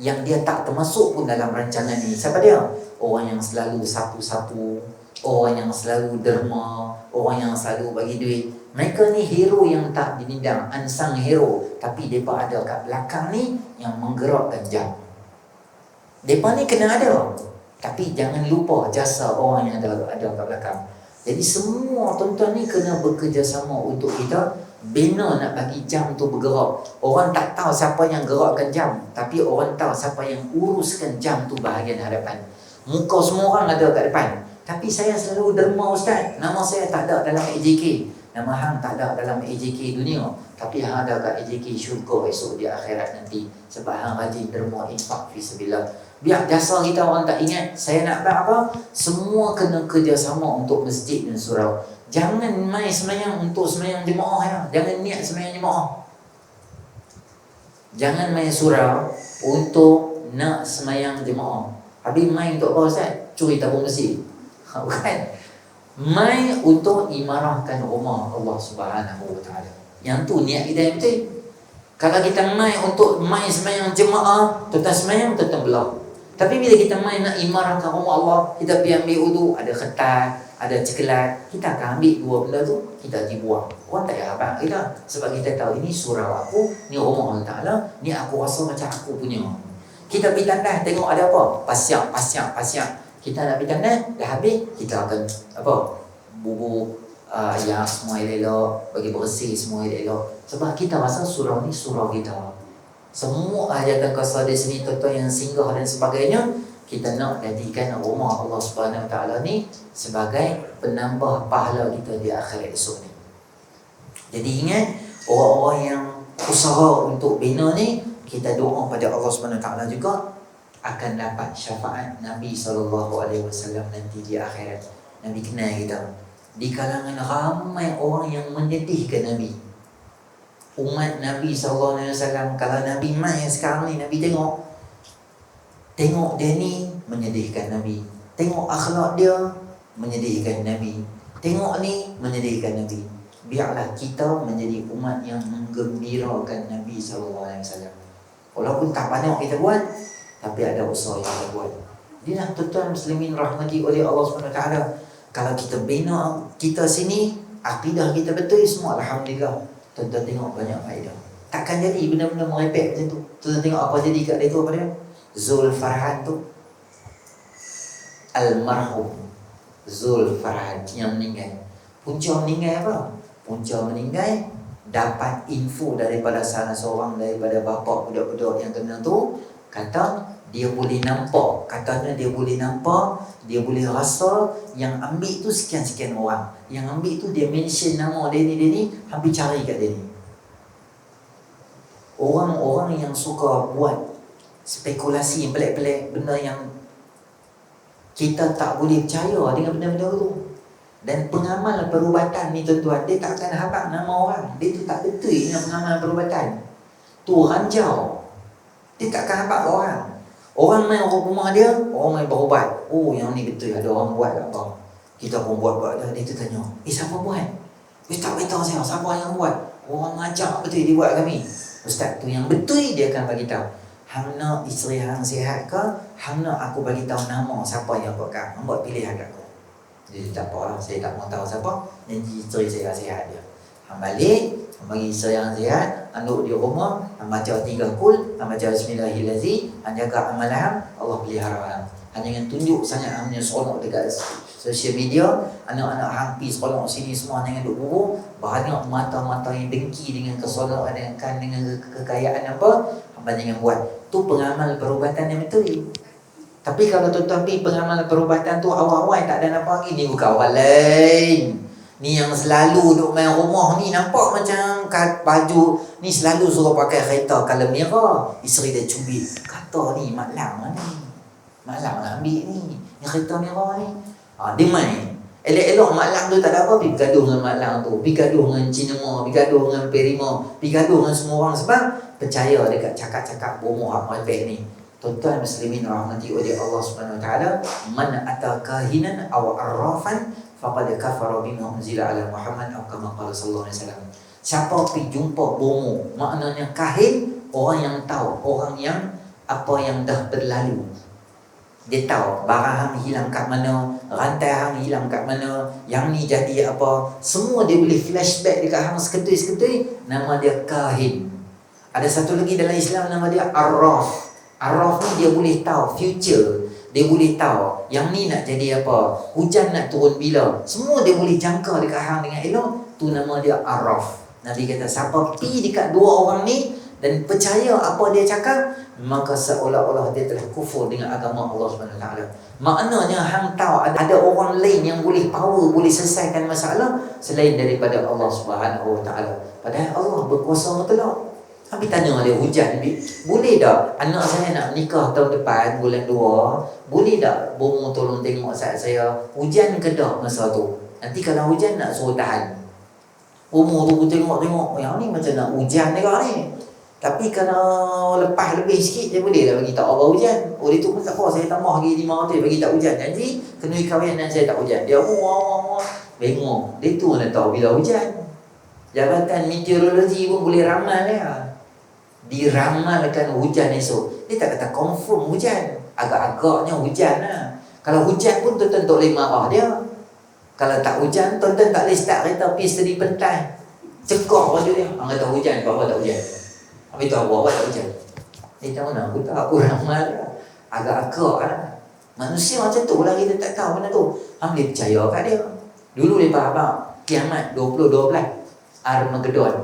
yang dia tak termasuk pun dalam rancangan ni. Siapa dia? Orang yang selalu sapu-sapu, orang yang selalu derma, orang yang selalu bagi duit. Mereka ni hero yang tak dinidang, unsung hero. Tapi mereka ada kat belakang ni yang menggerakkan jam. Mereka ni kena ada. Tapi jangan lupa jasa orang yang ada kat belakang. Jadi semua tuan-tuan ni kena bekerjasama untuk kita bina nak bagi jam tu bergerak. Orang tak tahu siapa yang gerakkan jam, tapi orang tahu siapa yang uruskan jam tu bahagian hadapan. Muka semua orang ada kat depan, tapi saya selalu derma ustaz. Nama saya tak ada dalam AJK, nama hang tak ada dalam AJK dunia, tapi hang ada kat AJK syurga esok di akhirat nanti, sebab hang rajin derma infak fi sabilillah. Biar jasa kita orang tak ingat. Saya nak buat apa? Semua kena kerjasama untuk masjid dan surau. Jangan main semayang untuk semayang jemaah ya. Jangan niat semayang jemaah. Jangan main surau untuk nak semayang jemaah. Habis main untuk apa ustaz? Curi tabung besi. Bukan. Main untuk imarahkan rumah Allah Subhanahu Wa Taala. Yang tu niat kita yang betul. Kalau kita main untuk main semayang jemaah, tuan semayang tuan belah. Tapi bila kita main nak imarahkan rumah Allah, kita pergi ambil wudu, ada ketat, ada cekelat, kita akan ambil dua benda tu, kita pergi buang. Orang tak payah abang kita, sebab kita tahu ini surau aku, ni rumah Allah Ta'ala, ni aku rasa macam aku punya. Kita pergi tandas, tengok ada apa? Pasiak. Kita nak pergi tandas, dah habis, kita akan bubuk yang semua elok, bagi bersih semua elok. Sebab kita rasa surau ni surau kita. Semua hajatan kasar di sini, tuan-tuan yang singgah dan sebagainya, kita nak jadikan rumah Allah Subhanahu Wa Taala ni sebagai penambah pahala kita di akhirat esok ni. Jadi ingat, orang-orang yang usaha untuk bina ni, kita doa pada Allah Subhanahu Wa Taala juga akan dapat syafaat Nabi SAW nanti di akhirat. Nabi kenal kita. Di kalangan ramai orang yang menyedihkan Nabi, umat Nabi SAW. Kalau Nabi main sekarang ni, Nabi tengok dia ni menyedihkan Nabi, tengok akhlak dia menyedihkan Nabi, tengok ni menyedihkan Nabi. Biarlah kita menjadi umat yang menggembirakan Nabi SAW. Walaupun tak banyak kita buat, tapi ada usaha yang kita buat. Dia tuan-tuan muslimin rahmati oleh Allah SWT. Kalau kita bina kita sini, akidah kita betul semua, alhamdulillah, tuan-tuan tengok banyak faedah. Takkan jadi benda-benda merepek macam tu. Tuan-tuan tengok apa jadi kat dia tu, apa dia? Zul Farhan tu, almarhum Zul Farhan yang meninggal. Punca meninggal apa? Punca meninggal dapat info daripada salah seorang daripada bapa budak-budak yang kena tu, kata dia boleh nampak, katanya dia boleh nampak, dia boleh rasa yang ambil tu sekian-sekian orang. Yang ambil tu dia mention nama dia ni, hampir cari kat dia ni. Orang-orang yang suka buat spekulasi yang pelik-pelik, benda yang kita tak boleh percaya dengan benda-benda tu. Dan pengamal perubatan ni tuan-tuan, dia tak akan habaq nama orang. Dia tu tak betul dengan pengamal perubatan. Tu ranjau. Dia tak akan habaq orang. Orang main rumah dia, orang main berubat. Oh, yang ni betul, ada orang buat tak apa. Kita pun buat dah. Dia tu tanya, siapa buat? Dia tak beritahu saya, siapa yang buat? Orang ngajak betul dia buat kami. Ustaz tu yang betul dia akan bagi tahu. Hang nak isteri hang sihat ke? Hang nak aku bagi tahu nama siapa yang buat kau? Hang buat pilihan kat aku. Jadi tak apalah, saya tak mau tahu siapa. Nanti isteri saya sihat dia. Hang balik, hang bagi isteri yang sihat, hang duduk di rumah, hang baca 3 kul, hang baca bismillahirrahmanirrahim, hang jaga amalan hang, Allah pelihara hang. Hang jangan tunjuk sangat hang punya seronok dekat sosial media. Anak-anak hang pergi seronok sini semua jangan duduk bubuk. Banyak mata-mata yang dengki dengan keseronokan, dengan kekayaan apa, hang jangan buat. Tu pengamal perubatan yang betul. Tapi kalau tuan-tuan pergi pengamal perubatan tu awal-awal tak ada nampak lagi, ni bukan orang lain. Ni yang selalu duduk main rumah ni, nampak macam baju ni selalu suruh pakai kereta color merah. Isteri dia cubit, kata ni Mak Lang ni, Mak Lang nak ambil ni kereta merah ni. Dia main. Elok-elok Mak Lang tu tak ada apa, pergi gaduh dengan Mak Lang tu, pergi gaduh dengan Cinema, pergi gaduh dengan Perima, pergi gaduh dengan semua orang. Sebab percaya dekat cakap-cakap bomoh apa ni. Tuan-tuan muslimin rahmati oleh Allah Subhanahu Wa Taala, man ata kahinan aw arrafan faqad kafara bima unzila ala Muhammad atau kama qala sallallahu alaihi wasallam. Siapa pergi jumpa bomoh, maknanya kahin, orang yang tahu, orang yang apa yang dah berlalu. Dia tahu barang hang hilang kat mana, rantai hang hilang kat mana, yang ni jadi apa, semua dia boleh flashback dekat hang seketui-seketui. Nama dia kahin. Ada satu lagi dalam Islam nama dia arraf. Araf ni dia boleh tahu future. Dia boleh tahu yang ni nak jadi apa, hujan nak turun bila. Semua dia boleh jangka dekat hang dengan elok. Tu nama dia Araf. Nabi kata siapa pi dekat dua orang ni dan percaya apa dia cakap, maka seolah-olah dia telah kufur dengan agama Allah SWT. Maknanya hang tahu ada orang lain yang boleh power, boleh selesaikan masalah selain daripada Allah SWT. Padahal Allah berkuasa mutlak. Habis tanya dia hujan, boleh tak anak saya nak nikah tahun depan bulan 2, boleh tak bomo tolong tengok saya hujan ke tak masa tu. Nanti kalau hujan nak suruh tahan. Bomo tu tengok yang ni macam nak hujan dekat ni. Tapi kalau lepas lebih sikit dia boleh dah bagi tak apa hujan. Oh dia tu pun tak apa, saya tambah lagi 500 bagi tak hujan. Janji kena kahwin dan saya tak hujan. Dia bengong. Dia tu nak tahu bila hujan. Jabatan meteorologi pun boleh ramal ya. Diramalkan hujan esok. Dia tak kata confirm hujan. Agak-agaknya hujan lah. Kalau hujan pun tuan-tuan tak boleh marah dia. Kalau tak hujan, tuan-tuan tak boleh start kereta pergi seri pentai. Cekok baju dia. Orang kata hujan, apa tak hujan. Habis tu apa tak hujan. Macam mana aku tahu, aku ramal lah. Agak-agak lah. Manusia macam tu lah, kita tak tahu benda tu. Hang boleh percaya kat dia. Dulu dia faham kiamat 2012 Armageddon.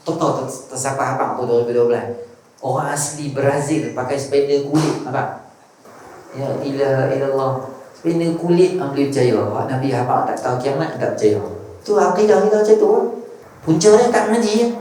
Total tersapa abang tu 2012. Orang asli Brazil pakai spender kulit abang. Ya ilallah. Spender kulit hang boleh percaya. Nabi abang tak tahu kiamat tak percaya. Tu akidah kita macam tu. Punca dia tak mengaji.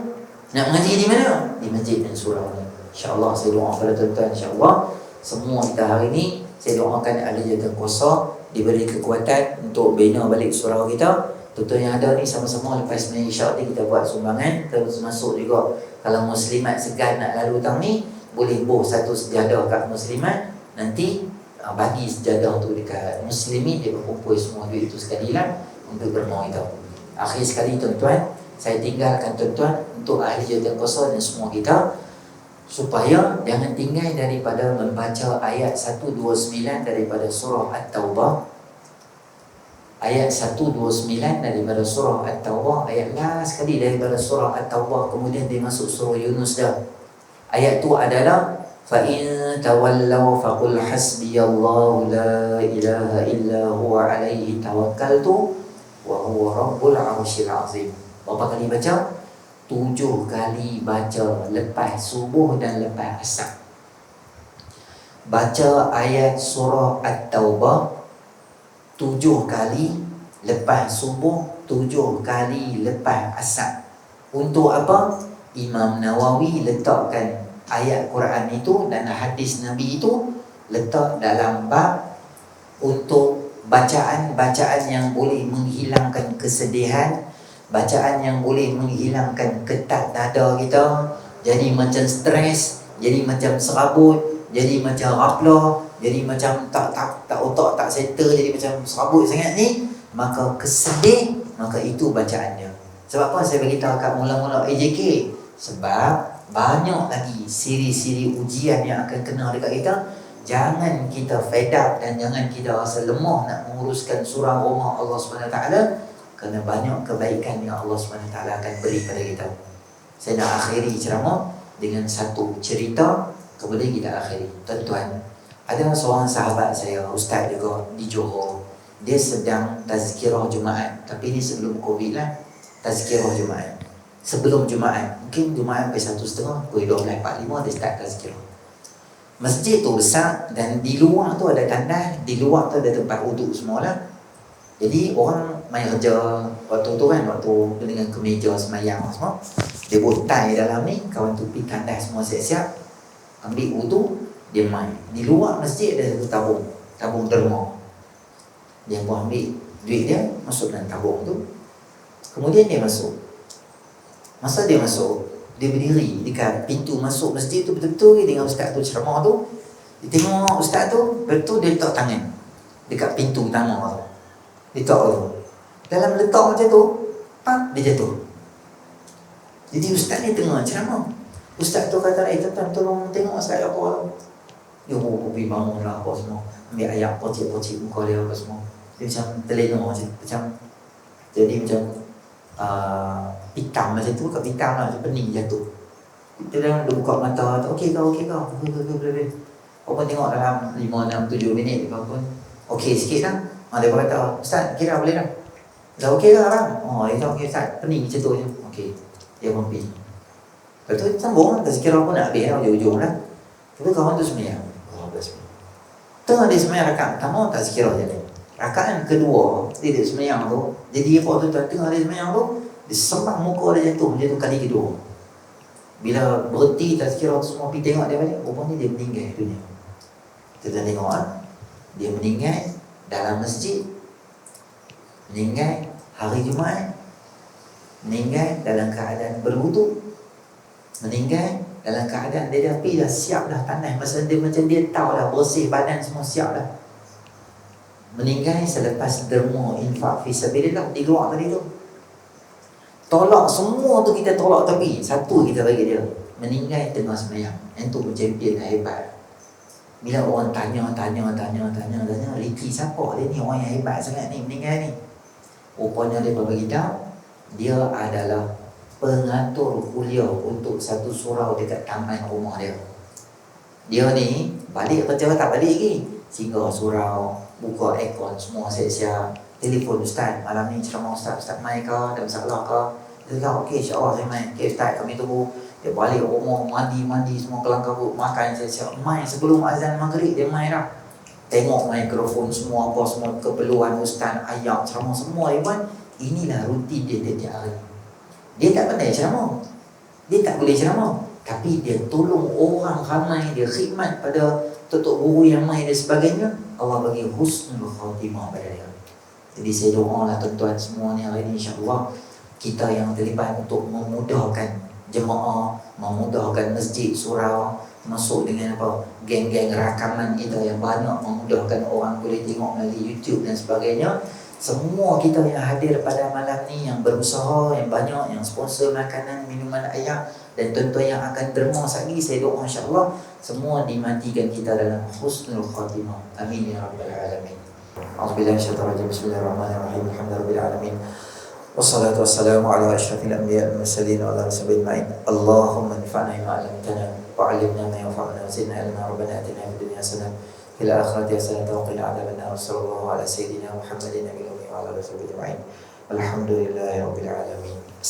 Nak mengaji di mana? Di masjid dan surau ni. InsyaAllah saya doa pada tuan-tuan, insyaAllah semua kita hari ni saya doakan ahli jawatan kuasa diberi kekuatan untuk bina balik surau kita. Tuan-tuan yang ada ni sama-sama lepas sebenarnya isyak ni kita buat sumbangan. Terus masuk juga kalau muslimat segan nak lalu tang ni, boleh boh satu sejadah kat muslimat. Nanti bagi sejadah tu dekat muslimin, dia berkumpul semua duit tu sekali lah untuk derma kita. Akhir sekali tuan-tuan, saya tinggalkan tuan-tuan untuk ahli jawatan kuasa dan semua kita, supaya jangan tinggal daripada membaca ayat 129 daripada surah At-Taubah. Ayat 129 daripada surah At-Taubah, ayat last sekali daripada surah At-Taubah, kemudian dia masuk surah Yunus dah. Ayat tu adalah fa in tawallaw faqul hasbiyallahu la ilaha illa huwa alaihi tawakkaltu wa huwa rabbul arsyil azim. Berapa kali baca? 7 kali baca lepas subuh dan lepas asar. Baca ayat surah At-Taubah 7 kali lepas subuh, 7 kali lepas asar. Untuk apa? Imam Nawawi letakkan ayat Quran itu dan hadis Nabi itu letak dalam bab untuk bacaan-bacaan yang boleh menghilangkan kesedihan, bacaan yang boleh menghilangkan ketat dada kita, jadi macam stres, jadi macam serabut, jadi macam raplah, jadi macam tak otak tak settle, jadi macam serabut sangat ni, maka kesedih, maka itu bacaannya. Sebab apa saya beritahu kat mula-mula AJK? Sebab banyak lagi siri-siri ujian yang akan kena dekat kita. Jangan kita fed up dan jangan kita rasa lemah nak menguruskan surah rumah Allah SWT, kerana banyak kebaikan yang Allah SWT akan beri pada kita. Saya nak akhiri ceramah dengan satu cerita, kemudian kita akhiri. Tuan-tuan, ada seorang sahabat saya, ustaz juga di Johor. Dia sedang tazkirah Jumaat. Tapi ni sebelum Covid lah. Tazkirah Jumaat. Sebelum Jumaat, mungkin Jumaat sampai 1:30, pukul 12.45 dia start tazkirah. Masjid tu besar dan di luar tu ada tandas, di luar tu ada tempat wuduk semua lah. Jadi orang main kerja waktu tu kan, waktu dengan kemeja semayang semua, dia buat tie dalam ni, kawan tu pergi tandas semua siap-siap, ambil wuduk, dia main. Di luar masjid ada satu tabung derma. Dia pun ambil duit dia, masuk dalam tabung tu. Kemudian dia masuk. Masa dia masuk, dia berdiri dekat pintu masuk masjid tu, betul-betul dengan ustaz tu ceramah tu. Dia tengok ustaz tu, betul dia letak tangan dekat pintu utama tu. Letak tu. Dalam letak macam tu, dia jatuh. Jadi ustaz ni tengah ceramah. Ustaz tu kata, tuan-tuan tolong tengok saya apa. Dia pergi bangun lah apa semua, ambil ayat pocik-pocik muka dia apa semua. Dia macam terlena macam jadi macam hitam macam tu, kat hitam lah, macam pening jatuh. Kita dah buka mata, okey kau, boleh. Kau pun tengok dalam 5, 6, 7 minit kau pun okey sikit dah. Dia pun kata, Ustaz, kira boleh dah. Dah okey dah abang? Dia kata okey Ustaz, pening macam tu je. Okey, dia pun pergi. Lepas tu sambung, tazkirah pun nak habis dah, ujung-ujung dah. Tapi kawan tu sembahyang. Tengah dia sembahyang rakaat pertama, tazkirah jadi. Rakaat kedua, dia sembahyang tu, jadi apa tu, tengah dia sembahyang tu, dia sembang muka dia jatuh kali kedua. Bila berhenti tazkirah tu semua pergi tengok dia balik, rupanya dia meninggal dunia. Kita tengok dia meninggal dalam masjid, meninggal hari Jumaat, meninggal dalam keadaan berwuduk, meninggal dalam keadaan dia dah pergi dah siap dah panas, masa dia macam dia tahu dah bersih badan semua siap dah. Meninggal selepas derma infak fisabilillah di luar tadi tu. Tolak semua tu kita tolak, tapi satu kita bagi dia, meninggal tengah sembahyang. Yang tu champion hebat. Bila orang tanya, Ricky siapa dia ni, orang yang hebat sangat ni, meninggal ni. Rupanya dia bagi tahu, dia adalah pengatur kuliah untuk satu surau dekat taman rumah dia. Dia ni balik kerja tak balik lagi, singgah surau, buka aircon semua siap-siap, telefon Ustaz, malam ni ceramah Ustaz mai ke, ada masalah ke? Dia kata okey, insyaAllah saya mai. Okey Ustaz, kami tunggu. Dia balik rumah, mandi semua, kelang kabut, makan siap-siap, mai sebelum azan maghrib dia mai dah. Tengok mikrofon semua, apa semua keperluan Ustaz, ayat ceramah semua dia buat. Inilah rutin dia setiap hari. Dia tak pandai ceramah, dia tak boleh ceramah, tapi dia tolong orang ramai, dia khidmat pada tutup guru yang mai dan sebagainya. Allah bagi husnul khatimah pada dia. Jadi saya doalah tuan-tuan semua ni hari ni, insya-Allah kita yang terlibat untuk memudahkan jemaah, memudahkan masjid, surau, masuk dengan apa, geng-geng rakaman kita yang banyak, memudahkan orang boleh tengok melalui YouTube dan sebagainya. Semua kita yang hadir pada malam ni, yang berusaha, yang banyak, yang sponsor makanan, minuman air, dan tuan-tuan yang akan derma lagi, saya doa insya-Allah semua dimatikan kita dalam husnul khatimah. Amin ya rabbal alamin. A'udzubillahi minasyaitonir rajim. Bismillahirrahmanirrahim. Alhamdulillahirabbil alamin. Wassalatu wassalamu ala asyrafil anbiya'i wal mursalin wa ala alihi ajma'in. Allahumma anfa'na bima 'allamtana wa 'allimna ma yanfa'una wa zidna ilma. Rabbana atina fid dunya hasanah fil akhirati hasanah wa qina adzabannar. Sallallahu ala sayyidina Muhammadin nabiyil ummi wa ala alihi ajma'in. Alhamdulillahirabbil alamin.